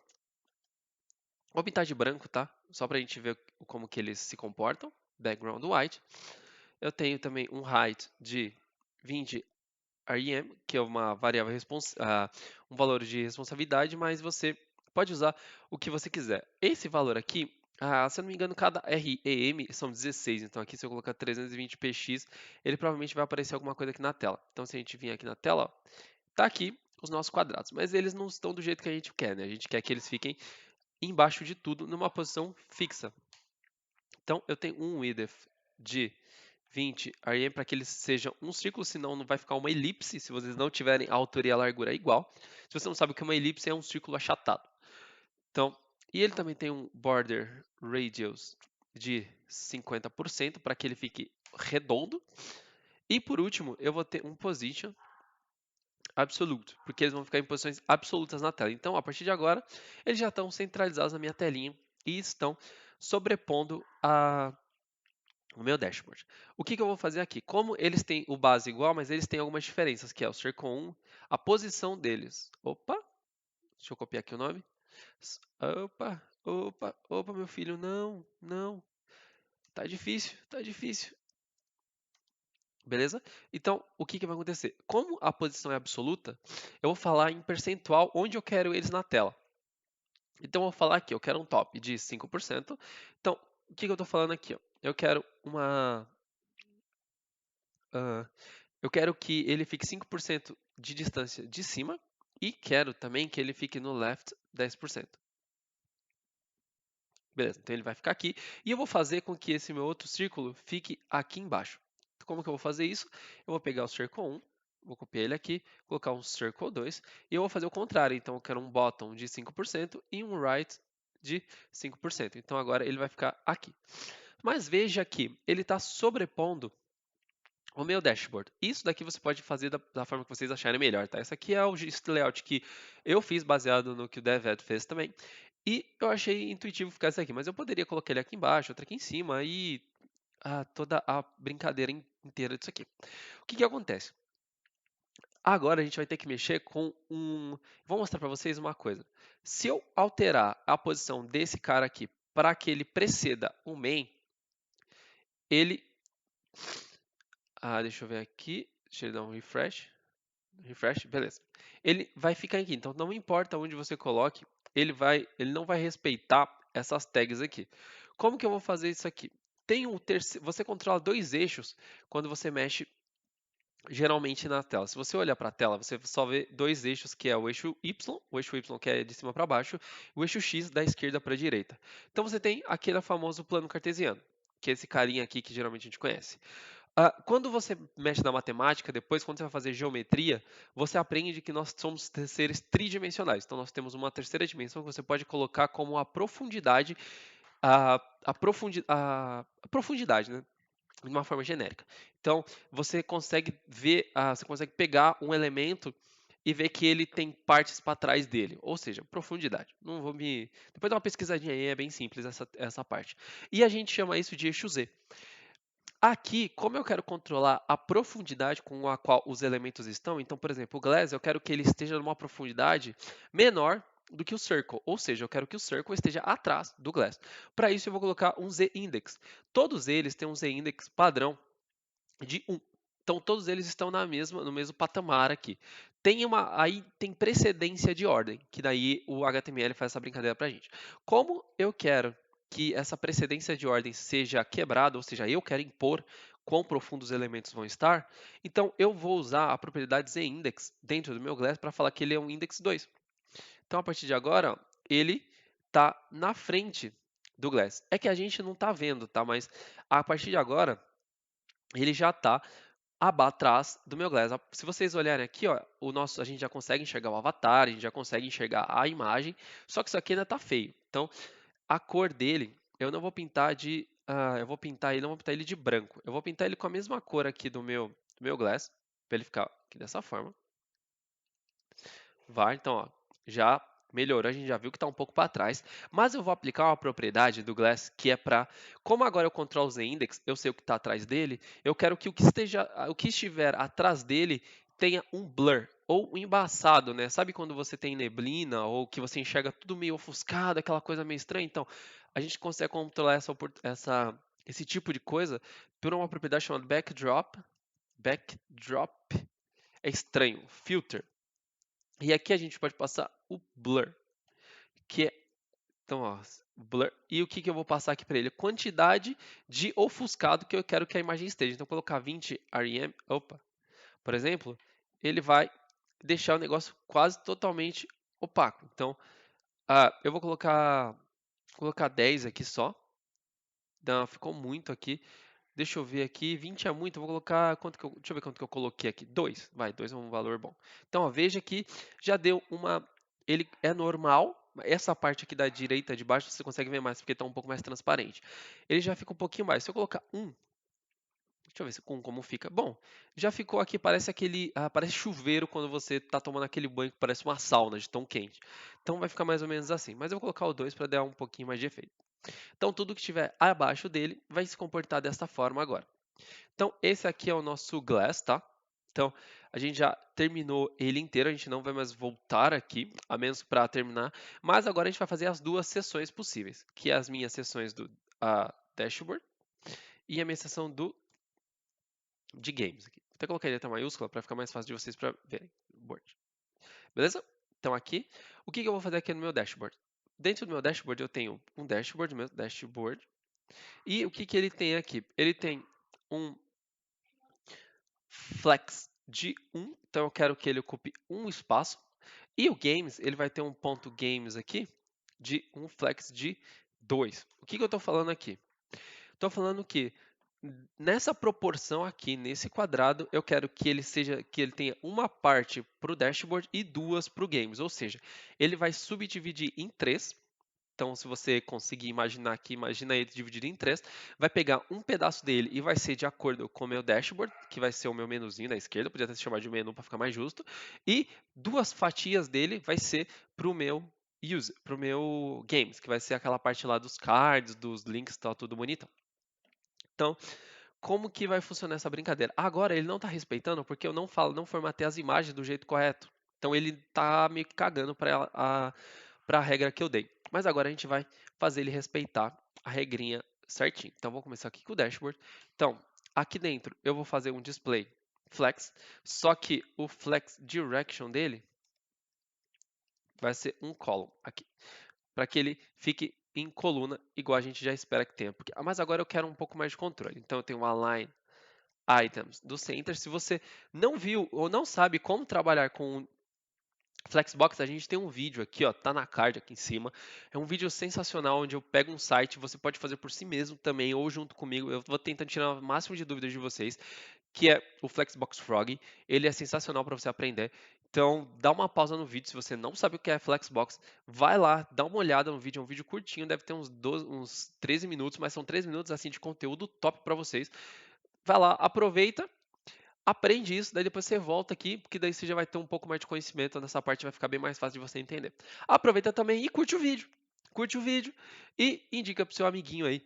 Vou pintar de branco, tá? Só pra gente ver como que eles se comportam. Background white. Eu tenho também um height de 20 REM, que é uma variável um valor de responsabilidade, mas você pode usar o que você quiser. Esse valor aqui, se eu não me engano, cada REM são 16, então aqui se eu colocar 320px, ele provavelmente vai aparecer alguma coisa aqui na tela. Então se a gente vir aqui na tela, ó, tá aqui os nossos quadrados, mas eles não estão do jeito que a gente quer, né? A gente quer que eles fiquem embaixo de tudo numa posição fixa. Então eu tenho um width de 20 REM para que ele seja um círculo, senão não vai ficar uma elipse se vocês não tiverem a altura e a largura igual. Se você não sabe o que é uma elipse, é um círculo achatado. Então, e ele também tem um border radius de 50% para que ele fique redondo. E por último, eu vou ter um position absolute, porque eles vão ficar em posições absolutas na tela. Então, a partir de agora, eles já estão centralizados na minha telinha e estão sobrepondo o meu dashboard. O que que eu vou fazer aqui? Como eles têm o base igual, mas eles têm algumas diferenças, que é o Circle 1, a posição deles. Opa, deixa eu copiar aqui o nome. Opa, opa, opa, meu filho, não, não. Tá difícil, tá difícil. Beleza? Então, o que que vai acontecer? Como a posição é absoluta, eu vou falar em percentual onde eu quero eles na tela. Então, eu vou falar aqui, eu quero um top de 5%. Então, o que que eu estou falando aqui? Ó? Eu quero ah, eu quero que ele fique 5% de distância de cima e quero também que ele fique no left 10%. Beleza, então ele vai ficar aqui e eu vou fazer com que esse meu outro círculo fique aqui embaixo. Como que eu vou fazer isso? Eu vou pegar o Circle 1, vou copiar ele aqui, colocar um Circle 2 e eu vou fazer o contrário. Então eu quero um bottom de 5% e um right de 5%. Então agora ele vai ficar aqui. Mas veja que ele está sobrepondo o meu dashboard. Isso daqui você pode fazer da forma que vocês acharem melhor, tá? Esse aqui é o layout que eu fiz baseado no que o DevEd fez também. E eu achei intuitivo ficar esse aqui, mas eu poderia colocar ele aqui embaixo, outro aqui em cima e toda a brincadeira inteira disso aqui. O que que acontece? Agora a gente vai ter que mexer com um... Vou mostrar para vocês uma coisa. Se eu alterar a posição desse cara aqui para que ele preceda o main, ele... deixa eu ver aqui. Deixa eu dar um refresh. Refresh, beleza. Ele vai ficar aqui, então não importa onde você coloque, ele não vai respeitar essas tags aqui. Como que eu vou fazer isso aqui? Tem um terceiro, você controla dois eixos quando você mexe geralmente na tela. Se você olhar para a tela, você só vê dois eixos, que é o eixo Y que é de cima para baixo, e o eixo X da esquerda para a direita. Então você tem aquele famoso plano cartesiano, que é esse carinha aqui que geralmente a gente conhece. Quando você mexe na matemática, depois, quando você vai fazer geometria, você aprende que nós somos seres tridimensionais. Então, nós temos uma terceira dimensão que você pode colocar como a profundidade, a profundidade, né? De uma forma genérica. Então, você consegue ver, você consegue pegar um elemento e ver que ele tem partes para trás dele, ou seja, profundidade. Não vou me. Depois dá uma pesquisadinha aí, é bem simples essa parte. E a gente chama isso de eixo Z. Aqui, como eu quero controlar a profundidade com a qual os elementos estão, então, por exemplo, o glass, eu quero que ele esteja numa profundidade menor do que o circle, ou seja, eu quero que o circle esteja atrás do glass. Para isso, eu vou colocar um z-index. Todos eles têm um z-index padrão de 1. Então, todos eles estão no mesmo patamar aqui. Aí tem precedência de ordem, que daí o HTML faz essa brincadeira para a gente. Como eu quero que essa precedência de ordem seja quebrada, ou seja, eu quero impor quão profundos os elementos vão estar, então eu vou usar a propriedade zIndex dentro do meu Glass para falar que ele é um index 2. Então, a partir de agora, ó, ele está na frente do Glass. É que a gente não está vendo, tá? Mas a partir de agora, ele já está atrás do meu Glass. Se vocês olharem aqui, ó, a gente já consegue enxergar o avatar, a gente já consegue enxergar a imagem, só que isso aqui ainda está feio. Então, a cor dele, eu não vou pintar de, eu vou pintar ele, não vou pintar ele de branco. Eu vou pintar ele com a mesma cor aqui do meu Glass, para ele ficar aqui dessa forma. Vai, então, ó, já melhorou, a gente já viu que está um pouco para trás, mas eu vou aplicar uma propriedade do Glass que é para, como agora eu controlo Z index, eu sei o que está atrás dele, eu quero que o que estiver atrás dele tenha um blur ou um embaçado, né? Sabe quando você tem neblina ou que você enxerga tudo meio ofuscado, aquela coisa meio estranha? Então, a gente consegue controlar esse tipo de coisa por uma propriedade chamada backdrop. Backdrop é estranho, filter. E aqui a gente pode passar o blur, que é, então, ó, blur. E o que que eu vou passar aqui para ele? Quantidade de ofuscado que eu quero que a imagem esteja. Então, colocar 20 rem, opa, por exemplo, ele vai deixar o negócio quase totalmente opaco. Então, eu vou colocar 10 aqui só. Não, ficou muito aqui. Deixa eu ver aqui, 20 é muito, eu vou colocar, deixa eu ver quanto que eu coloquei aqui, 2, vai, 2 é um valor bom. Então, ó, veja que já deu ele é normal, essa parte aqui da direita de baixo você consegue ver mais, porque está um pouco mais transparente. Ele já fica um pouquinho mais, se eu colocar 1, deixa eu ver com como fica. Bom, já ficou aqui, parece chuveiro quando você está tomando aquele banho que parece uma sauna de tão quente. Então vai ficar mais ou menos assim, mas eu vou colocar o 2 para dar um pouquinho mais de efeito. Então tudo que estiver abaixo dele vai se comportar dessa forma agora. Então, esse aqui é o nosso Glass, tá? Então, a gente já terminou ele inteiro, a gente não vai mais voltar aqui, a menos para terminar. Mas agora a gente vai fazer as duas sessões possíveis, que é as minhas sessões do dashboard e a minha sessão de games. Aqui. Vou até colocar em letra maiúscula para ficar mais fácil de vocês para verem. Board. Beleza? Então, aqui, o que eu vou fazer aqui no meu dashboard? Dentro do meu dashboard, eu tenho um dashboard, meu dashboard. E o que ele tem aqui? Ele tem um flex de 1, então eu quero que ele ocupe um espaço. E o games, ele vai ter um ponto games aqui de um flex de 2. O que eu estou falando aqui? Estou falando que nessa proporção aqui, nesse quadrado, eu quero que ele tenha uma parte para o dashboard e duas para o games. Ou seja, ele vai subdividir em 3. Então, se você conseguir imaginar aqui, imagina ele dividido em 3, vai pegar um pedaço dele e vai ser de acordo com o meu dashboard, que vai ser o meu menuzinho da esquerda, podia até se chamar de menu para ficar mais justo, e duas fatias dele vai ser para o meu para o meu games, que vai ser aquela parte lá dos cards, dos links, tá tudo bonito. Então, como que vai funcionar essa brincadeira? Agora ele não está respeitando porque eu não formatei as imagens do jeito correto. Então ele está meio que cagando para a regra que eu dei. Mas agora a gente vai fazer ele respeitar a regrinha certinho. Então vou começar aqui com o dashboard. Então, aqui dentro eu vou fazer um display flex, só que o flex direction dele vai ser um column aqui, para que ele fique em coluna igual a gente já espera que tenha. Mas agora eu quero um pouco mais de controle. Então eu tenho um align items do center. Se você não viu ou não sabe como trabalhar com Flexbox, a gente tem um vídeo aqui, ó, tá na card aqui em cima. É um vídeo sensacional onde eu pego um site, você pode fazer por si mesmo também ou junto comigo. Eu vou tentando tirar o máximo de dúvidas de vocês, que é o Flexbox Frog. Ele é sensacional para você aprender. Então, dá uma pausa no vídeo se você não sabe o que é Flexbox, vai lá, dá uma olhada no vídeo, é um vídeo curtinho, deve ter uns 13 minutos, mas são 13 minutos assim de conteúdo top para vocês. Vai lá, aproveita, aprende isso, daí depois você volta aqui, porque daí você já vai ter um pouco mais de conhecimento nessa parte, vai ficar bem mais fácil de você entender. Aproveita também e curte o vídeo. Curte o vídeo e indica pro seu amiguinho aí,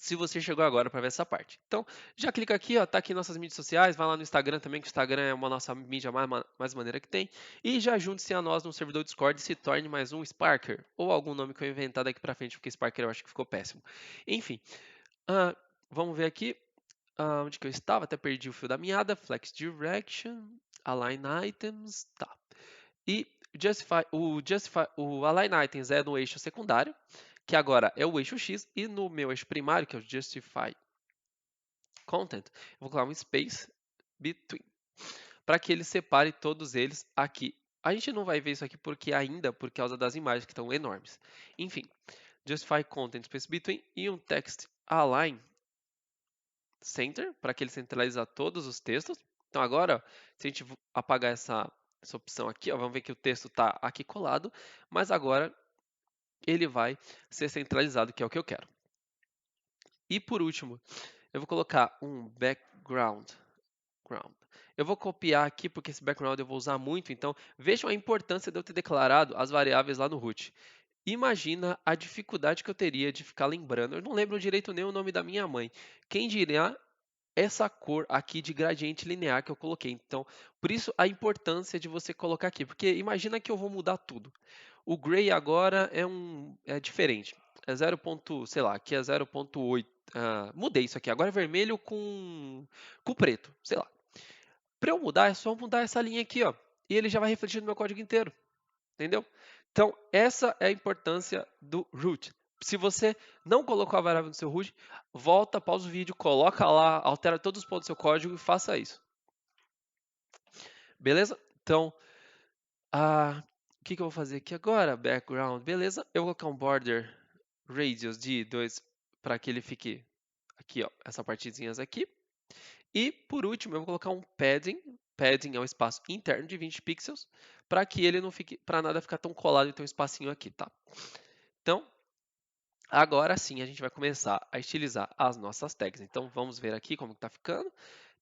se você chegou agora para ver essa parte. Então, já clica aqui, ó, tá aqui nossas mídias sociais, vai lá no Instagram também, que o Instagram é uma nossa mídia mais maneira que tem, e já junte-se a nós no servidor Discord e se torne mais um Sparker, ou algum nome que eu inventar daqui para frente, porque Sparker eu acho que ficou péssimo. Enfim, vamos ver aqui, onde que eu estava, até perdi o fio da meada, Flex Direction, Align Items, tá. E o Align Items é no eixo secundário, que agora é o eixo X, e no meu eixo primário, que é o Justify Content, eu vou colocar um Space Between, para que ele separe todos eles aqui. A gente não vai ver isso aqui por causa das imagens que estão enormes. Enfim, Justify Content Space Between e um Text Align Center, para que ele centralize todos os textos. Então agora, se a gente apagar essa opção aqui, ó, vamos ver que o texto está aqui colado, mas agora ele vai ser centralizado, que é o que eu quero. E por último, eu vou colocar um background background. Eu vou copiar aqui porque esse background eu vou usar muito, então vejam a importância de eu ter declarado as variáveis lá no root. Imagina a dificuldade que eu teria de ficar lembrando. Eu não lembro direito nem o nome da minha mãe. Quem dirá essa cor aqui de gradiente linear que eu coloquei. Então, por isso a importância de você colocar aqui, porque imagina que eu vou mudar tudo. O gray agora é diferente. É 0. Sei lá, aqui é 0.8. Mudei isso aqui. Agora é vermelho com preto, sei lá. Para eu mudar, é só mudar essa linha aqui, ó. E ele já vai refletir no meu código inteiro. Entendeu? Então, essa é a importância do root. Se você não colocou a variável no seu root, volta, pausa o vídeo, coloca lá, altera todos os pontos do seu código e faça isso. Beleza? Então, o que eu vou fazer aqui agora? Background, beleza? Eu vou colocar um border radius de 2 para que ele fique aqui, ó, essa partezinhas aqui. E, por último, eu vou colocar um padding. Padding é um espaço interno de 20 pixels, para que ele não fique, para nada ficar tão colado, então um espacinho aqui, tá? Então, agora sim a gente vai começar a estilizar as nossas tags. Então, vamos ver aqui como está ficando.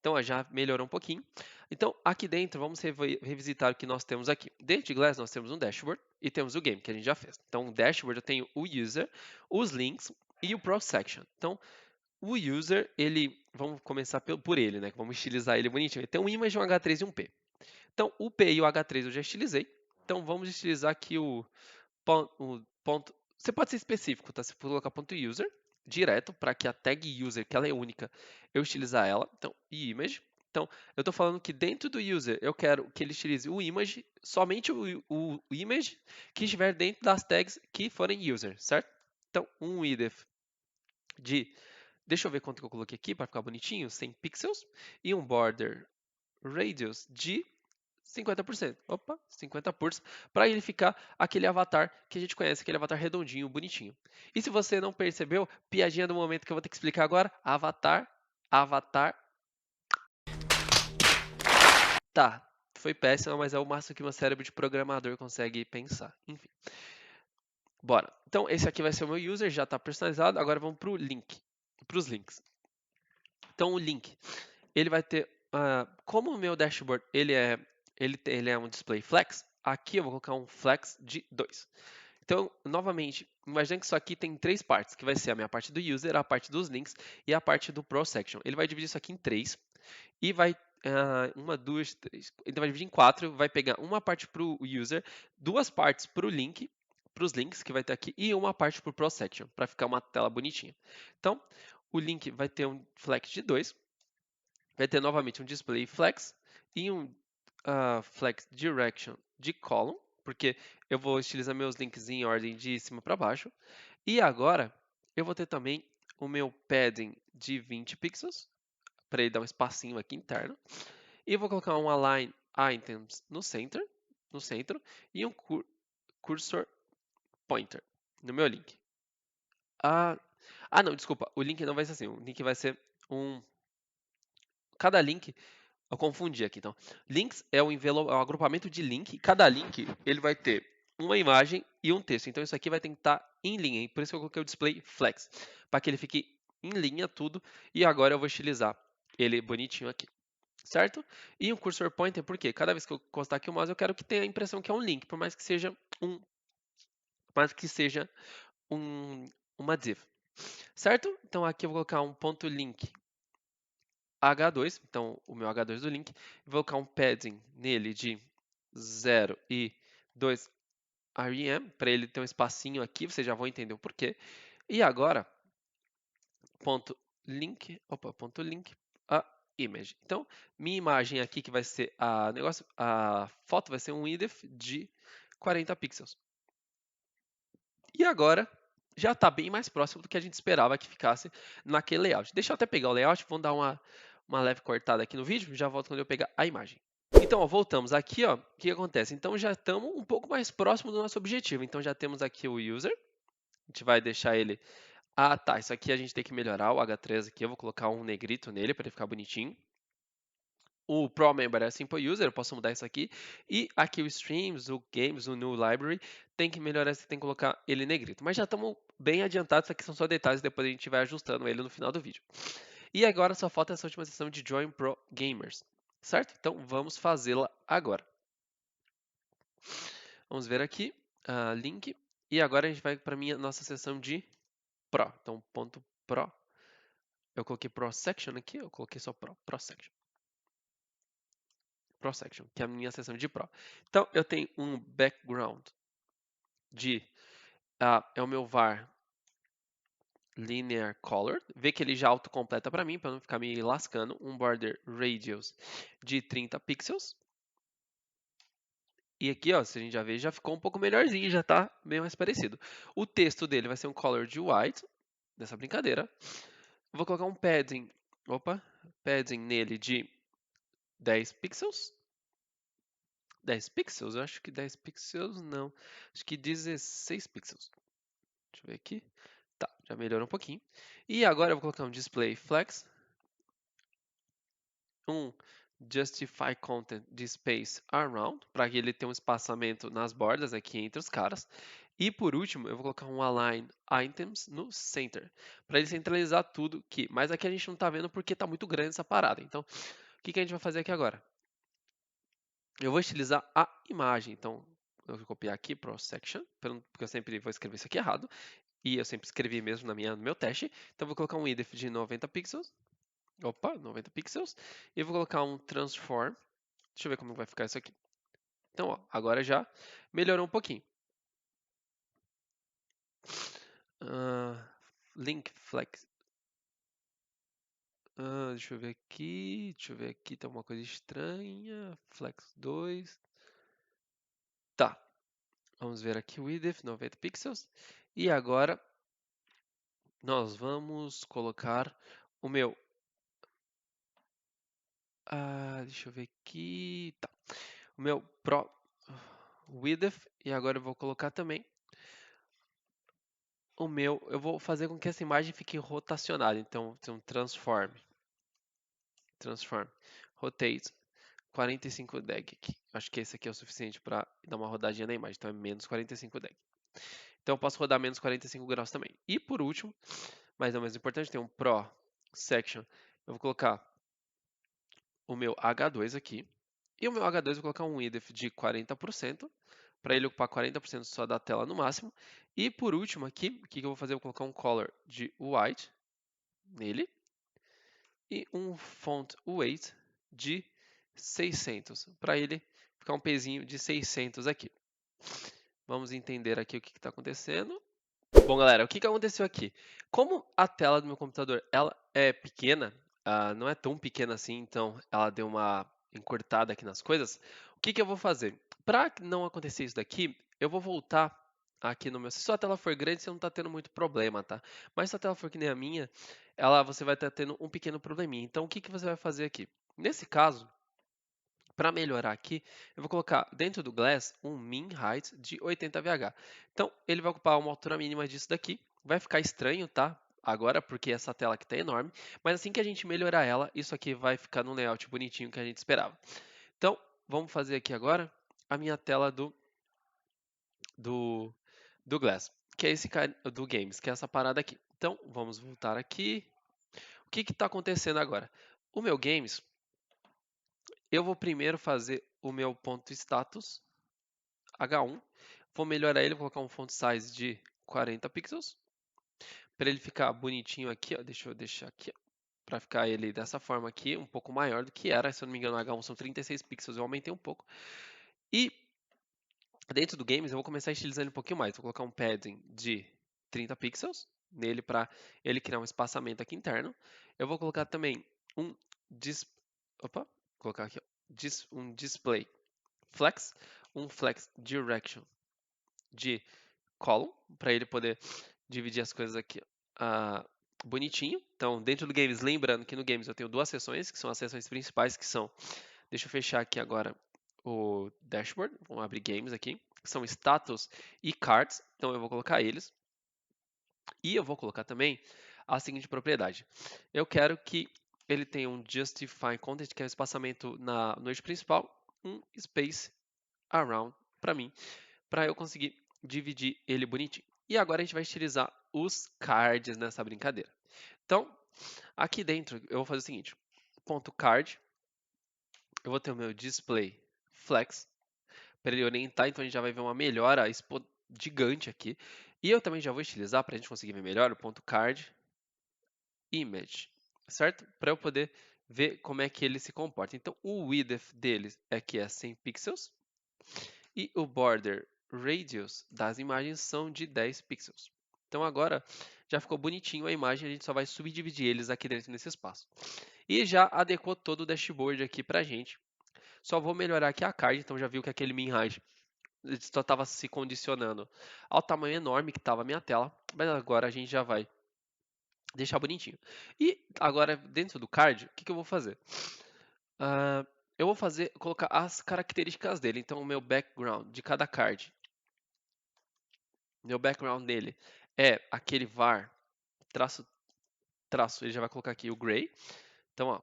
Então, ó, já melhorou um pouquinho. Então, aqui dentro, vamos revisitar o que nós temos aqui. Dentro de Glass, nós temos um dashboard e temos o game, que a gente já fez. Então, o dashboard eu tenho o user, os links e o cross section. Então, o user, vamos começar por ele, né? Vamos estilizar ele bonitinho. Ele tem um image, um H3 e um P. Então, o P e o H3 eu já estilizei. Então, vamos estilizar aqui o ponto. Você pode ser específico, tá? Você pode colocar ponto .user direto para que a tag user, que ela é única, eu estilizar ela. Então, e image. Então, eu estou falando que dentro do user eu quero que ele estilize o image, somente o image que estiver dentro das tags que forem user, certo? Então, um width de, deixa eu ver quanto que eu coloquei aqui para ficar bonitinho, 100 pixels, e um border radius de 50%. Opa, 50%. Para ele ficar aquele avatar que a gente conhece, aquele avatar redondinho, bonitinho. E se você não percebeu, piadinha do momento que eu vou ter que explicar agora, avatar, avatar. Tá, foi péssimo, mas é o máximo que meu cérebro de programador consegue pensar. Enfim. Bora. Então, esse aqui vai ser o meu user, já está personalizado. Agora vamos para o link, para os links. Então, o link, ele vai ter, como o meu dashboard ele é um display flex, aqui eu vou colocar um flex de 2. Então, novamente, imagine que isso aqui tem 3 partes, que vai ser a minha parte do user, a parte dos links e a parte do pro section. Ele vai dividir isso aqui em 3 e vai, uma, duas, três, ele vai dividir em 4, vai pegar uma parte para o user, 2 partes para o link, para os links que vai ter aqui e uma parte para o pro section, para ficar uma tela bonitinha. Então, o link vai ter um flex de 2, vai ter novamente um display flex e um flex direction de column, porque eu vou estilizar meus links em ordem de cima para baixo. E agora eu vou ter também o meu padding de 20 pixels, para ele dar um espacinho aqui interno. E eu vou colocar um align items no centro e um cursor pointer no meu link. Não, desculpa, o link não vai ser assim, o link vai ser cada link. Eu confundi aqui, então. Links é o envelope, é o agrupamento de link. Cada link ele vai ter uma imagem e um texto. Então isso aqui vai ter que estar em linha. Hein? Por isso que eu coloquei o display flex, para que ele fique em linha tudo. E agora eu vou estilizar ele bonitinho aqui, certo? E um cursor pointer, porque cada vez que eu encostar aqui o mouse, eu quero que tenha a impressão que é um link, por mais que seja um, uma div, certo? Então aqui eu vou colocar um ponto link H2, então o meu H2 do link, vou colocar um padding nele de 0 e 2 rem, para ele ter um espacinho aqui, vocês já vão entender o porquê. E agora, ponto link a image. Então, minha imagem aqui que vai ser a foto vai ser um width de 40 pixels. E agora, já está bem mais próximo do que a gente esperava que ficasse naquele layout. Deixa eu até pegar o layout, vamos dar uma leve cortada aqui no vídeo, já volto quando eu pegar a imagem. Então, ó, voltamos aqui, ó, o que acontece? Então, já estamos um pouco mais próximo do nosso objetivo. Então, já temos aqui o user, a gente vai deixar ele... tá, isso aqui a gente tem que melhorar, o H3 aqui, eu vou colocar um negrito nele para ele ficar bonitinho. O Pro Member é Simple User, eu posso mudar isso aqui. E aqui o Streams, o Games, o New Library, tem que melhorar, você tem que colocar ele negrito. Mas já estamos bem adiantados, isso aqui são só detalhes, depois a gente vai ajustando ele no final do vídeo. E agora só falta essa última seção de Join Pro Gamers. certo? Então vamos fazê-la agora. Vamos ver aqui, link, e agora a gente vai para nossa seção de Pro. Então, ponto Pro, eu coloquei Pro Section aqui, eu coloquei só Pro Section. Pro Section, que é a minha seção de Pro. Então, eu tenho um background de, é o meu var linear color, vê que ele já autocompleta para mim, para não ficar me lascando, um border radius de 30 pixels. E aqui, ó, se a gente já vê, já ficou um pouco melhorzinho, já tá bem mais parecido. O texto dele vai ser um color de white, dessa brincadeira. Vou colocar um padding nele de 10 pixels. 10 pixels? Eu acho que 10 pixels não. Acho que 16 pixels. Deixa eu ver aqui. Tá, já melhorou um pouquinho. E agora eu vou colocar um display flex, um justify content de space around, para que ele tenha um espaçamento nas bordas aqui entre os caras. E por último, eu vou colocar um align items no center, para ele centralizar tudo aqui. Mas aqui a gente não está vendo porque está muito grande essa parada. Então, o que a gente vai fazer aqui agora? Eu vou estilizar a imagem. Então, eu vou copiar aqui pro section, porque eu sempre vou escrever isso aqui errado. E eu sempre escrevi mesmo no meu teste. Então, eu vou colocar um width de 90 pixels. Opa, 90 pixels. E eu vou colocar um transform. Deixa eu ver como vai ficar isso aqui. Então, ó, agora já melhorou um pouquinho. Link flex. Deixa eu ver aqui. Deixa eu ver aqui. Tem uma coisa estranha. Flex 2. Tá. Vamos ver aqui o width, 90 pixels. E agora nós vamos colocar o meu. Deixa eu ver aqui. Tá. O meu Pro width. E agora eu vou colocar também o meu. Eu vou fazer com que essa imagem fique rotacionada. Então, tem um transform. Rotate 45 deg aqui. Acho que esse aqui é o suficiente para dar uma rodadinha na imagem. Então, é menos 45 deg. Então, eu posso rodar menos 45 graus também. E por último, mas não menos importante, tem um Pro Section. Eu vou colocar o meu H2 aqui. E o meu H2 eu vou colocar um width de 40%, para ele ocupar 40% só da tela no máximo. E por último aqui, o que eu vou fazer? Eu vou colocar um color de white nele. E um font weight de 600, para ele ficar um pezinho de 600 aqui. Vamos entender aqui o que está acontecendo. Bom, galera, o que aconteceu aqui? Como a tela do meu computador ela é pequena, não é tão pequena assim, então ela deu uma encurtada aqui nas coisas. O que eu vou fazer? Para não acontecer isso daqui, eu vou voltar aqui no meu. Se sua tela for grande, você não está tendo muito problema, tá? Mas se a tela for que nem a minha, você vai estar tendo um pequeno probleminha. Então, o que você vai fazer aqui? Nesse caso, para melhorar aqui, eu vou colocar dentro do Glass um min height de 80 VH. Então, ele vai ocupar uma altura mínima disso daqui. Vai ficar estranho, tá? Agora, porque essa tela aqui está enorme. Mas assim que a gente melhorar ela, isso aqui vai ficar no layout bonitinho que a gente esperava. Então, vamos fazer aqui agora a minha tela do, do Glass, que é esse cara do Games, que é essa parada aqui. Então, vamos voltar aqui. O que está acontecendo agora? O meu Games, eu vou primeiro fazer o meu ponto status H1. Vou melhorar ele, vou colocar um font size de 40 pixels. Para ele ficar bonitinho aqui, ó. Deixa eu deixar aqui, para ficar ele dessa forma aqui, um pouco maior do que era. Se eu não me engano, o H1 são 36 pixels, eu aumentei um pouco. E dentro do Games, eu vou começar a estilizar ele um pouquinho mais. Vou colocar um padding de 30 pixels nele para ele criar um espaçamento aqui interno. Eu vou colocar também um colocar aqui, ó, um display flex, um flex direction de column, para ele poder dividir as coisas aqui bonitinho. Então, dentro do Games, lembrando que no Games eu tenho duas seções, que são as seções principais, que são, deixa eu fechar aqui agora o dashboard, vamos abrir Games aqui, que são status e cards, então eu vou colocar eles. E eu vou colocar também a seguinte propriedade. Eu quero que ele tenha um justify content, que é o espaçamento no eixo principal, um space around para mim, para eu conseguir dividir ele bonitinho. E agora a gente vai utilizar os cards nessa brincadeira. Então, aqui dentro eu vou fazer o seguinte, ponto card, eu vou ter o meu display flex para ele orientar, então a gente já vai ver uma melhora gigante aqui. E eu também já vou utilizar para a gente conseguir ver melhor o ponto card image, certo? Para eu poder ver como é que ele se comporta. Então o width deles aqui é 100 pixels e o border radius das imagens são de 10 pixels. Então agora já ficou bonitinho a imagem, a gente só vai subdividir eles aqui dentro nesse espaço. E já adequou todo o dashboard aqui pra gente. Só vou melhorar aqui a card, então já viu que aquele min height só estava se condicionando ao tamanho enorme que estava a minha tela, mas agora a gente já vai deixar bonitinho. E agora dentro do card, o que eu vou fazer? Eu vou colocar as características dele, então o meu background de cada card. Meu background dele é aquele var traço, traço, ele já vai colocar aqui o gray. Então, ó,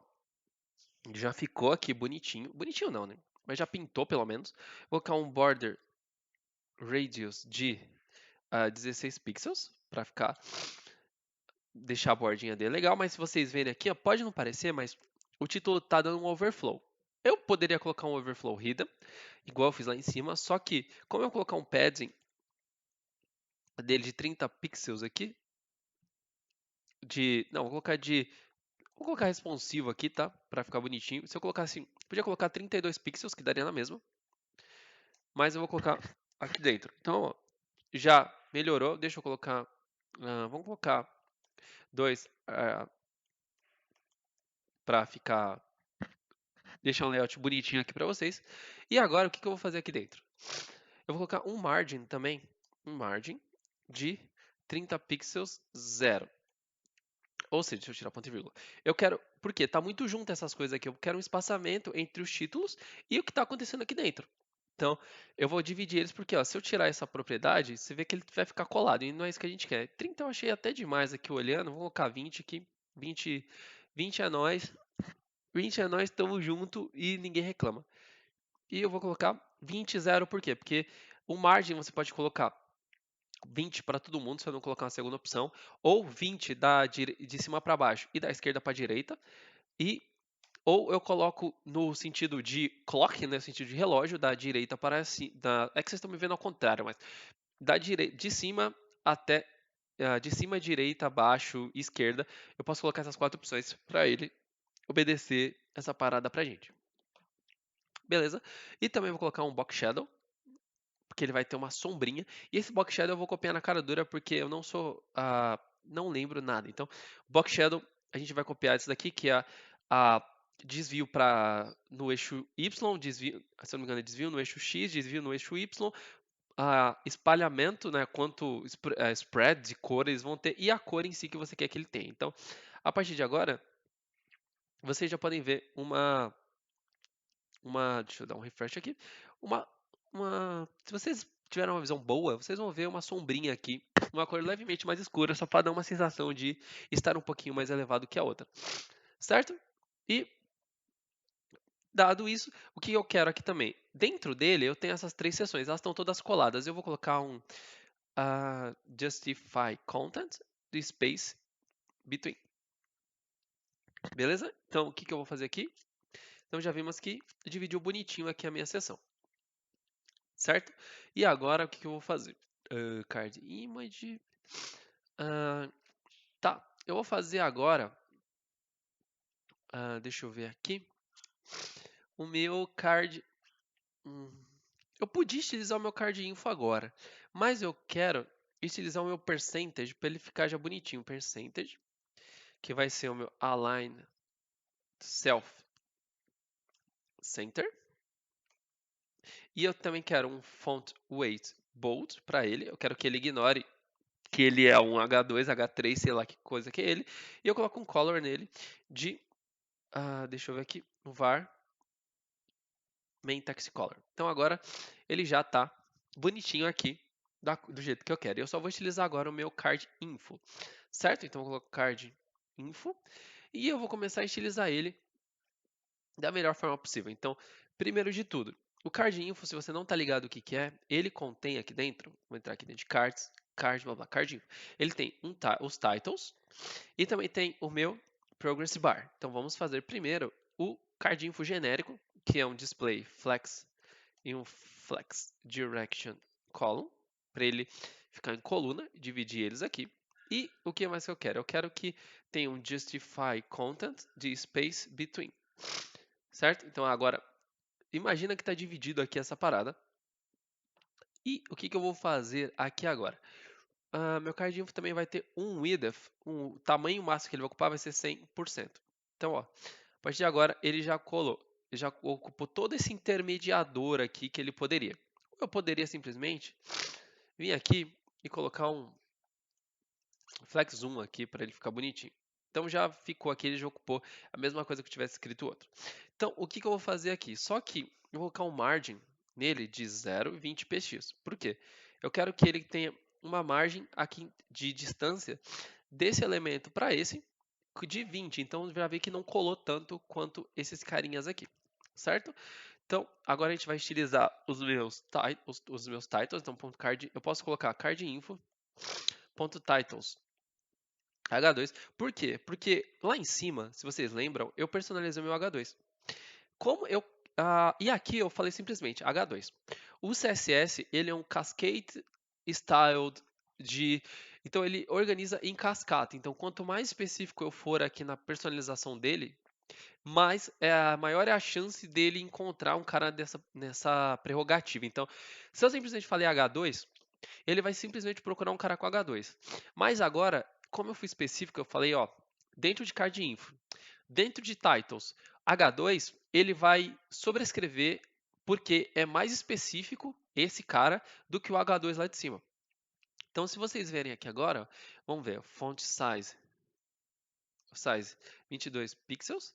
já ficou aqui bonitinho. Bonitinho não, né? Mas já pintou pelo menos. Vou colocar um border radius de 16 pixels para ficar deixar a bordinha dele legal, mas se vocês verem aqui, ó, pode não parecer, mas o título tá dando um overflow. Eu poderia colocar um overflow hidden, igual eu fiz lá em cima, só que como eu colocar um padding dele de 30 pixels aqui, vou colocar responsivo aqui, tá? Pra ficar bonitinho. Se eu colocar assim, podia colocar 32 pixels, que daria na mesma, mas eu vou colocar aqui dentro. Então, ó, já melhorou, deixa eu colocar, vamos colocar dois para ficar deixar um layout bonitinho aqui para vocês. E agora o que eu vou fazer aqui dentro? Eu vou colocar um margin também, um margin de 30 pixels zero. Ou seja, deixa eu tirar ponto e vírgula. Eu quero, porque tá muito junto essas coisas aqui, eu quero um espaçamento entre os títulos e o que está acontecendo aqui dentro. Então, eu vou dividir eles porque, ó, se eu tirar essa propriedade, você vê que ele vai ficar colado, e não é isso que a gente quer. 30 eu achei até demais aqui olhando, vou colocar 20 aqui, 20, 20 é nós, 20 é nós, estamos junto e ninguém reclama. E eu vou colocar 20 zero, por quê? Porque o margem você pode colocar 20 para todo mundo, se eu não colocar uma segunda opção, ou 20 de cima para baixo e da esquerda para a direita, e ou eu coloco no sentido de clock, né, no sentido de relógio, da direita para cima, é que vocês estão me vendo ao contrário, mas de cima até de cima, direita, baixo, esquerda, eu posso colocar essas quatro opções para ele obedecer essa parada pra gente. Beleza? E também vou colocar um box shadow, porque ele vai ter uma sombrinha. E esse box shadow eu vou copiar na cara dura, porque eu não lembro nada. Então, box shadow, a gente vai copiar isso daqui, que é a desvio no eixo Y, desvio, se eu não me engano, é desvio no eixo X, desvio no eixo Y, espalhamento, né, quanto spread de cores vão ter, e a cor em si que você quer que ele tenha. Então, a partir de agora, vocês já podem ver deixa eu dar um refresh aqui. Se vocês tiveram uma visão boa, vocês vão ver uma sombrinha aqui, uma cor levemente mais escura, só para dar uma sensação de estar um pouquinho mais elevado que a outra, certo? E dado isso, o que eu quero aqui também? Dentro dele eu tenho essas três seções, elas estão todas coladas. Eu vou colocar um justify content do space between. Beleza? Então o que eu vou fazer aqui? Então já vimos que dividiu bonitinho aqui a minha seção. Certo? E agora o que eu vou fazer? Card image. Tá, eu vou fazer agora. Deixa eu ver aqui. O meu card. Eu podia utilizar o meu card info agora, mas eu quero utilizar o meu percentage para ele ficar já bonitinho. Percentage, que vai ser o meu align self center. E eu também quero um font weight bold para ele. Eu quero que ele ignore que ele é um H2, H3, sei lá que coisa que é ele. E eu coloco um color nele de, deixa eu ver aqui, var main text color. Então agora ele já está bonitinho aqui, do jeito que eu quero. Eu só vou utilizar agora o meu card info, certo? Então eu vou colocar card info e eu vou começar a utilizar ele da melhor forma possível. Então, primeiro de tudo, o card info, se você não está ligado o que é, ele contém aqui dentro, vou entrar aqui dentro de cards, blá, blá, card info. Ele tem os titles e também tem o meu progress bar. Então vamos fazer primeiro o card info genérico, que é um display flex e um flex direction column, para ele ficar em coluna, dividir eles aqui. E o que mais que eu quero? Eu quero que tenha um justify content de space between, certo? Então agora, imagina que está dividido aqui essa parada. E o que, que eu vou fazer aqui agora? Meu card info também vai ter um width, o tamanho máximo que ele vai ocupar vai ser 100%. Então, ó, a partir de agora ele já colou, ele já ocupou todo esse intermediador aqui que ele poderia. Eu poderia simplesmente vir aqui e colocar um flex zoom aqui para ele ficar bonitinho. Então já ficou aqui, ele já ocupou a mesma coisa que eu tivesse escrito outro. Então, o que, que eu vou fazer aqui? Só que eu vou colocar um margin nele de 0,20 px. Por quê? Eu quero que ele tenha uma margem aqui de distância desse elemento para esse de 20. Então, já vê que não colou tanto quanto esses carinhas aqui, certo? Então, agora a gente vai utilizar os meus titles. Então, ponto card, eu posso colocar card info, ponto titles, H2. Por quê? Porque lá em cima, se vocês lembram, eu personalizei o meu H2. Como eu e aqui eu falei simplesmente H2. O CSS ele é um cascade styled de, então ele organiza em cascata. Então quanto mais específico eu for aqui na personalização dele, maior é a chance dele encontrar um cara nessa prerrogativa. Então, se eu simplesmente falei H2, ele vai simplesmente procurar um cara com H2. Mas agora, como eu fui específico, eu falei, ó, dentro de card info, dentro de titles, H2, ele vai sobrescrever porque é mais específico esse cara do que o H2 lá de cima. Então, se vocês verem aqui agora, vamos ver, font size 22 pixels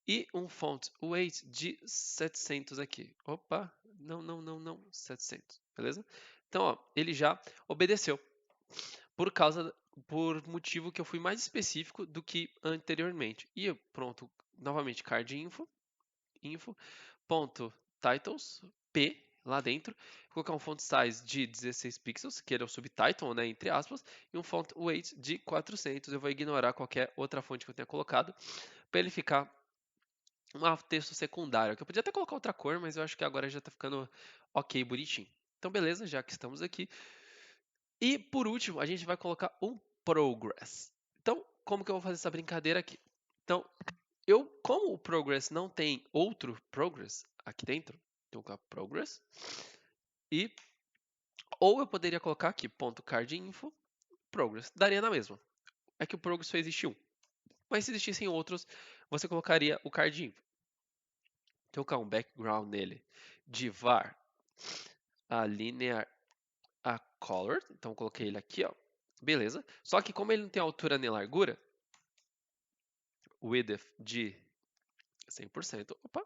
e um font weight de 700 aqui. Opa, não, 700, beleza? Então, ó, ele já obedeceu por motivo que eu fui mais específico do que anteriormente. E pronto, novamente card info ponto titles p lá dentro, vou colocar um font size de 16 pixels, que ele é o subtitle, né, entre aspas, e um font weight de 400. Eu vou ignorar qualquer outra fonte que eu tenha colocado para ele ficar um texto secundário, que eu podia até colocar outra cor, mas eu acho que agora já está ficando ok, bonitinho. Então beleza, já que estamos aqui. E por último, a gente vai colocar um progress. Então, como que eu vou fazer essa brincadeira aqui? Então, como o progress não tem outro progress aqui dentro, vou colocar progress e ou eu poderia colocar aqui ponto card info progress, daria na mesma. É que o progress só existe um. Mas se existissem outros, você colocaria o card info. Vou colocar um background nele de var a linear a color, então coloquei ele aqui, ó. Beleza. Só que como ele não tem altura nem largura, width de 100%, opa,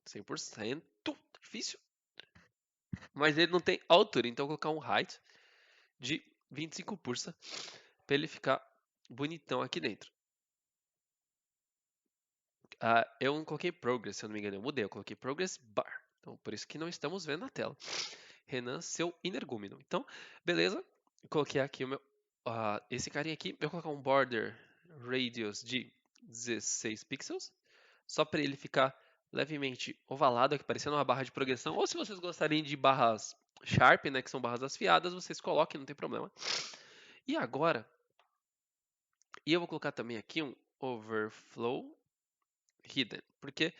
100%, difícil. Mas ele não tem altura, então eu vou colocar um height de 25 pulsa para ele ficar bonitão aqui dentro. Eu não coloquei progress, se eu não me engano, eu mudei, eu coloquei progress bar. Então, por isso que não estamos vendo na tela. Renan, seu energúmeno. Então, beleza. Eu coloquei aqui o meu, esse carinha aqui. Eu vou colocar um border radius de 16 pixels, só para ele ficar levemente ovalado aqui, parecendo uma barra de progressão. Ou se vocês gostarem de barras sharp, né, que são barras afiadas, vocês coloquem, não tem problema. E agora, eu vou colocar também aqui um overflow hidden, porque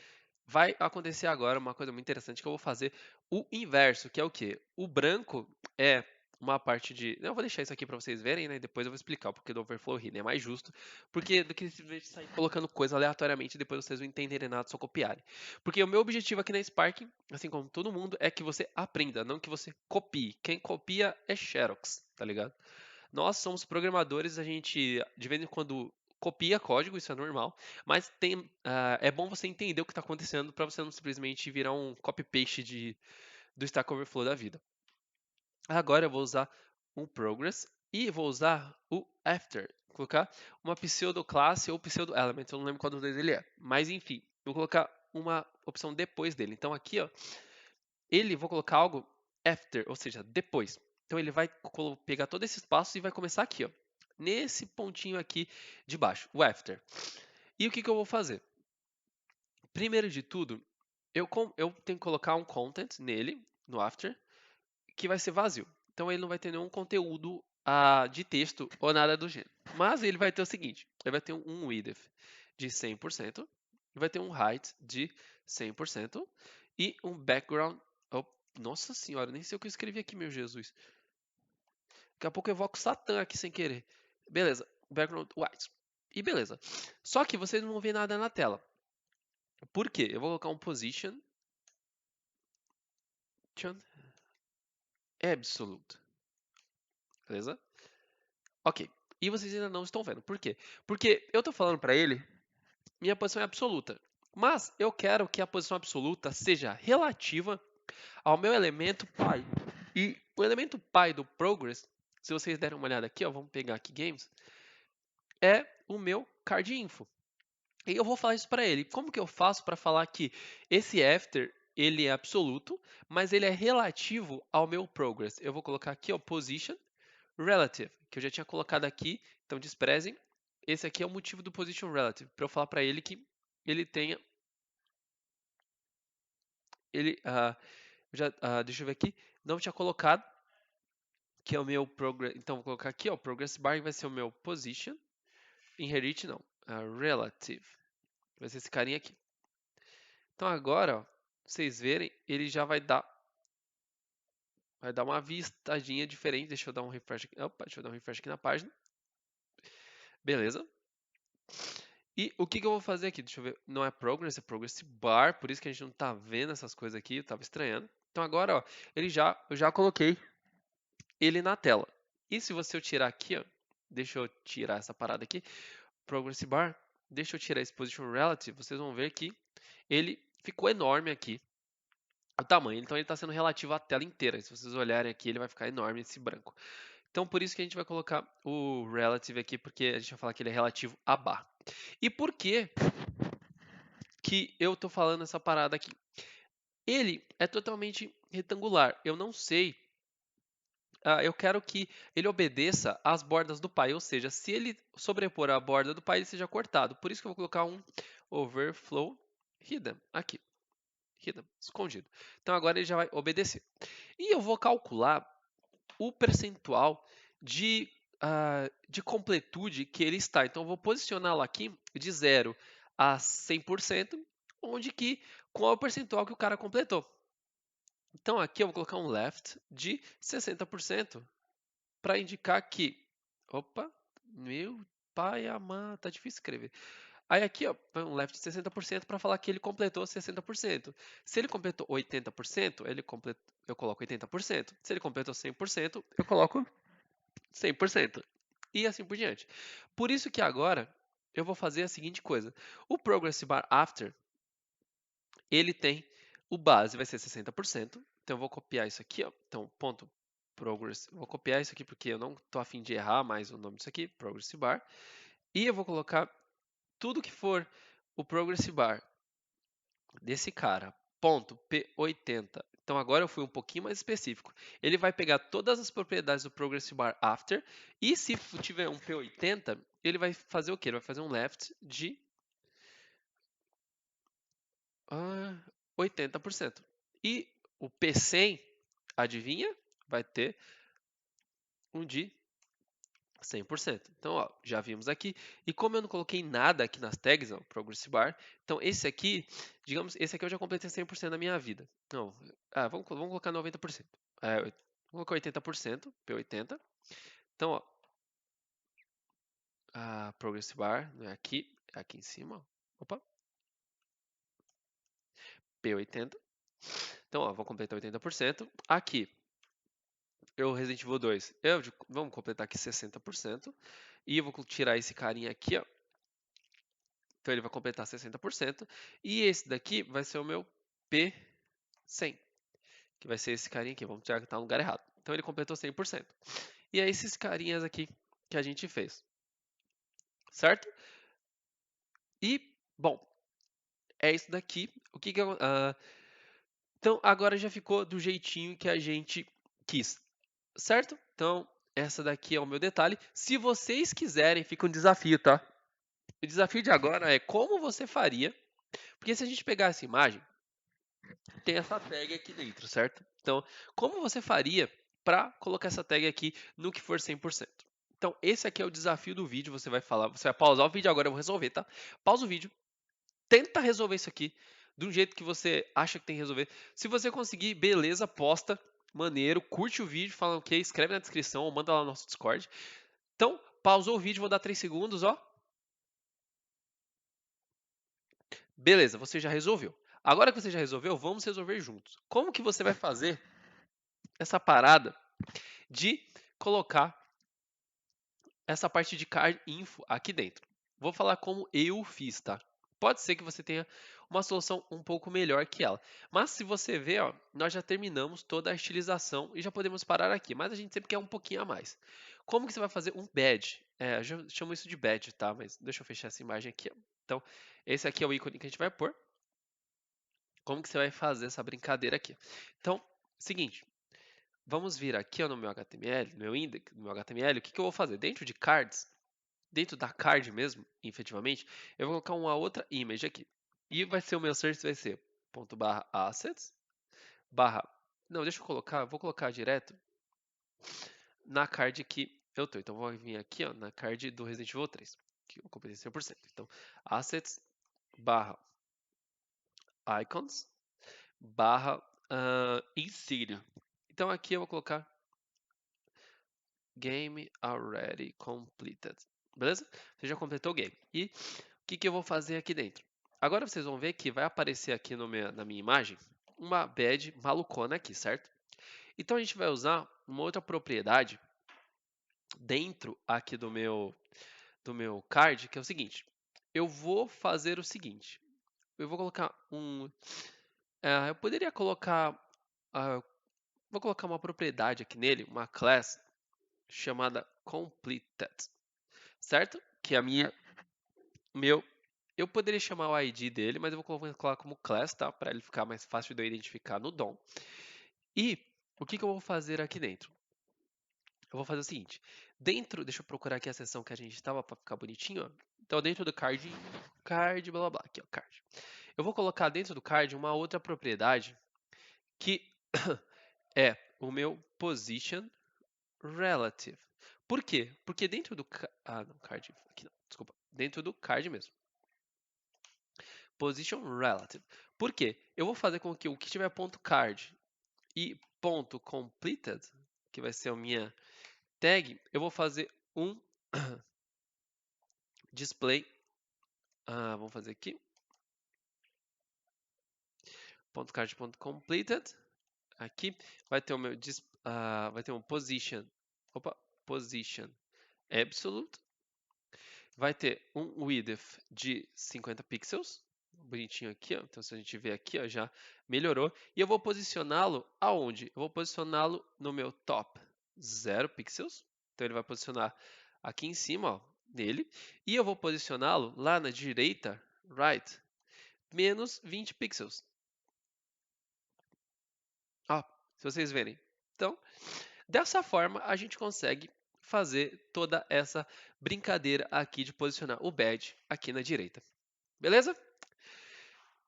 vai acontecer agora uma coisa muito interessante que eu vou fazer o inverso, que é o quê? O branco é uma parte de. Eu vou deixar isso aqui para vocês verem, né? Depois eu vou explicar o porquê do overflow hidden. É mais justo, porque do que simplesmente sair colocando coisa aleatoriamente e depois vocês não entenderem nada, só copiarem. Porque o meu objetivo aqui na Spark, assim como todo mundo, é que você aprenda, não que você copie. Quem copia é Xerox, tá ligado? Nós somos programadores, a gente de vez em quando copia código, isso é normal, mas é bom você entender o que está acontecendo para você não simplesmente virar um copy-paste do Stack Overflow da vida. Agora eu vou usar um progress e vou usar o after, colocar uma pseudo-classe ou pseudo-element, eu não lembro qual dos dois ele é, mas enfim, eu vou colocar uma opção depois dele. Então aqui, ó, vou colocar algo after, ou seja, depois. Então ele vai pegar todo esse espaço e vai começar aqui, ó, nesse pontinho aqui de baixo, o after. E o que, que eu vou fazer? Primeiro de tudo, eu tenho que colocar um content nele, no after, que vai ser vazio. Então ele não vai ter nenhum conteúdo de texto ou nada do gênero. Mas ele vai ter o seguinte, ele vai ter um width de 100%, e vai ter um height de 100% e um background. Oh, nossa senhora, nem sei o que eu escrevi aqui, meu Jesus. Daqui a pouco eu evoco Satã aqui sem querer. Beleza, background white. E beleza. Só que vocês não vão ver nada na tela. Por quê? Eu vou colocar um position absolute. Beleza? Ok. E vocês ainda não estão vendo. Por quê? Porque eu estou falando para ele, minha posição é absoluta. Mas eu quero que a posição absoluta seja relativa ao meu elemento pi. E o elemento pi do progress, se vocês derem uma olhada aqui, ó, vamos pegar aqui games, é o meu card info. E eu vou falar isso para ele. Como que eu faço para falar que esse after ele é absoluto, mas ele é relativo ao meu progress? Eu vou colocar aqui o position relative, que eu já tinha colocado aqui, então desprezem. Esse aqui é o motivo do position relative, para eu falar para ele que ele tenha ele deixa eu ver aqui, não tinha colocado que é o meu progress, então vou colocar aqui, ó, progress bar vai ser o meu position, inherit não, relative. Vai ser esse carinha aqui. Então agora, ó, vocês verem, ele já vai dar uma vistadinha diferente. Deixa eu dar um refresh aqui. Opa, deixa eu dar um refresh aqui na página. Beleza. E o que eu vou fazer aqui? Deixa eu ver. Não é progress, é progress bar. Por isso que a gente não tá vendo essas coisas aqui. Eu tava estranhando. Então agora, ó, eu já coloquei ele na tela. E se você tirar aqui, ó, deixa eu tirar essa parada aqui, progress bar, deixa eu tirar esse position relative, vocês vão ver que ele ficou enorme aqui, o tamanho. Então ele está sendo relativo à tela inteira. Se vocês olharem aqui, ele vai ficar enorme esse branco. Então por isso que a gente vai colocar o relative aqui, porque a gente vai falar que ele é relativo a bar. E por que eu estou falando essa parada aqui? Ele é totalmente retangular. Eu não sei. Eu quero que ele obedeça às bordas do pai, ou seja, se ele sobrepor a borda do pai, ele seja cortado. Por isso que eu vou colocar um overflow hidden aqui, hidden, escondido. Então agora ele já vai obedecer. E eu vou calcular o percentual de completude que ele está. Então eu vou posicioná-lo aqui de 0 a 100%, onde que qual é o percentual que o cara completou. Então aqui eu vou colocar um left de 60% para indicar que, opa, meu pai amado, tá difícil escrever. Aí aqui, ó, um left de 60% para falar que ele completou 60%. Se ele completou 80%, eu coloco 80%. Se ele completou 100%, eu coloco 100%. E assim por diante. Por isso que agora eu vou fazer a seguinte coisa. O progress bar after, ele tem o base vai ser 60%. Então eu vou copiar isso aqui, ó. Então ponto progress, vou copiar isso aqui porque eu não estou a fim de errar mais o nome disso aqui, progress bar. E eu vou colocar tudo que for o progress bar desse cara, ponto P80. Então agora eu fui um pouquinho mais específico. Ele vai pegar todas as propriedades do progress bar after e se tiver um P80, ele vai fazer o quê? Ele vai fazer um left de 80%. E o P100, adivinha? Vai ter um de 100%. Então, ó, já vimos aqui. E como eu não coloquei nada aqui nas tags, ó, Progress Bar, então esse aqui, digamos, esse aqui eu já completei 100% da minha vida. Não, vamos colocar 90%. Vamos colocar 80%, P80. Então, ó, a Progress Bar, não é aqui, é aqui em cima. Ó. Opa, P80. Então, ó, vou completar 80%. Aqui, eu Resident Evil 2, vamos completar aqui 60%. E eu vou tirar esse carinha aqui, ó. Então ele vai completar 60%. E esse daqui vai ser o meu P100, que vai ser esse carinha aqui. Vamos tirar que está no lugar errado. Então ele completou 100%. E é esses carinhas aqui que a gente fez. Certo? E, bom, é isso daqui. Então agora já ficou do jeitinho que a gente quis. Certo? Então essa daqui é o meu detalhe. Se vocês quiserem, fica um desafio, tá? O desafio de agora é como você faria. Porque se a gente pegar essa imagem tem essa tag aqui dentro, certo? Então, como você faria para colocar essa tag aqui no que for 100%? Então, esse aqui é o desafio do vídeo, você vai pausar o vídeo agora, eu vou resolver, tá? Pausa o vídeo, tenta resolver isso aqui de um jeito que você acha que tem que resolver. Se você conseguir, beleza, posta, maneiro, curte o vídeo, fala ok, escreve na descrição ou manda lá no nosso Discord. Então, pausou o vídeo, vou dar 3 segundos, ó. Beleza, você já resolveu. Agora que você já resolveu, vamos resolver juntos. Como que você vai fazer essa parada de colocar essa parte de card info aqui dentro? Vou falar como eu fiz, tá? Pode ser que você tenha uma solução um pouco melhor que ela. Mas se você ver, ó, nós já terminamos toda a estilização e já podemos parar aqui. Mas a gente sempre quer um pouquinho a mais. Como que você vai fazer um badge? Eu já chamo isso de badge, tá? Mas deixa eu fechar essa imagem aqui, ó. Então, esse aqui é o ícone que a gente vai pôr. Como que você vai fazer essa brincadeira aqui? Então, seguinte, vamos vir aqui ó, no meu HTML, no meu index, no meu HTML, o que, que eu vou fazer? Dentro de cards, dentro da card mesmo, efetivamente, eu vou colocar uma outra image aqui. E vai ser o meu search, vai ser ponto barra assets, barra, não, deixa eu colocar, vou colocar direto na card que eu tô. Então, vou vir aqui ó, na card do Resident Evil 3, que eu completei 100%. Então, assets, barra, icons, barra, insignia. Então, aqui eu vou colocar game already completed. Beleza? Você já completou o game. E o que, que eu vou fazer aqui dentro? Agora vocês vão ver que vai aparecer aqui no na minha imagem uma badge malucona aqui, certo? Então a gente vai usar uma outra propriedade dentro aqui do meu card, que é o seguinte. Eu vou fazer o seguinte. Eu vou colocar eu poderia colocar... vou colocar uma propriedade aqui nele, uma class chamada completed, certo? Que é a meu, eu poderia chamar o ID dele, mas eu vou colocar como class, tá? Para ele ficar mais fácil de eu identificar no DOM. E o que, que eu vou fazer aqui dentro? Eu vou fazer o seguinte, deixa eu procurar aqui a seção que a gente estava para ficar bonitinho, ó. Então dentro do card, blá blá blá, aqui ó, card. Eu vou colocar dentro do card uma outra propriedade que é o meu position relative. Por quê? Porque dentro do não, card aqui não, desculpa, dentro do card mesmo. Position relative. Por quê? Eu vou fazer com que o que tiver ponto card e ponto completed, que vai ser a minha tag, eu vou fazer um display. Vamos fazer aqui. Ponto card, ponto completed. Aqui vai ter o meu vai ter um position. Opa, position absolute. Vai ter um width de 50 pixels. Bonitinho aqui, ó. Então se a gente ver aqui, ó, já melhorou. E eu vou posicioná-lo aonde? Eu vou posicioná-lo no meu top 0 pixels. Então ele vai posicionar aqui em cima, ó, nele. E eu vou posicioná-lo lá na direita, right, menos 20 pixels. Ó, se vocês verem. Então, dessa forma a gente consegue fazer toda essa brincadeira aqui de posicionar o badge aqui na direita. Beleza?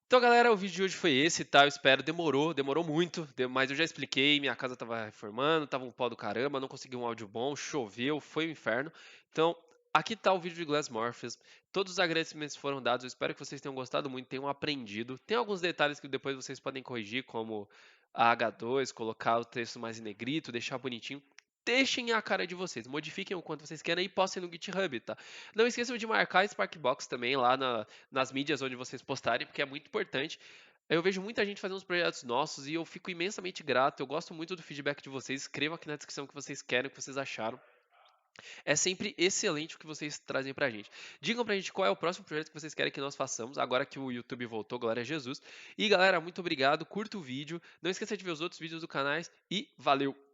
Então, galera, o vídeo de hoje foi esse, tá? Eu espero, demorou muito, mas eu já expliquei, minha casa tava reformando, tava um pó do caramba, não consegui um áudio bom, choveu, foi um inferno. Então, aqui tá o vídeo de Glass Morpheus. Todos os agradecimentos foram dados, eu espero que vocês tenham gostado muito, tenham aprendido. Tem alguns detalhes que depois vocês podem corrigir, como a H2, colocar o texto mais em negrito, deixar bonitinho. Deixem a cara de vocês, modifiquem o quanto vocês querem e postem no GitHub, tá? Não esqueçam de marcar a Sparkbox também lá nas mídias onde vocês postarem, porque é muito importante. Eu vejo muita gente fazendo uns projetos nossos e eu fico imensamente grato. Eu gosto muito do feedback de vocês. Escrevam aqui na descrição o que vocês querem, o que vocês acharam. É sempre excelente o que vocês trazem pra gente. Digam pra gente qual é o próximo projeto que vocês querem que nós façamos, agora que o YouTube voltou, glória a Jesus. E galera, muito obrigado, curta o vídeo, não esqueça de ver os outros vídeos do canal e valeu!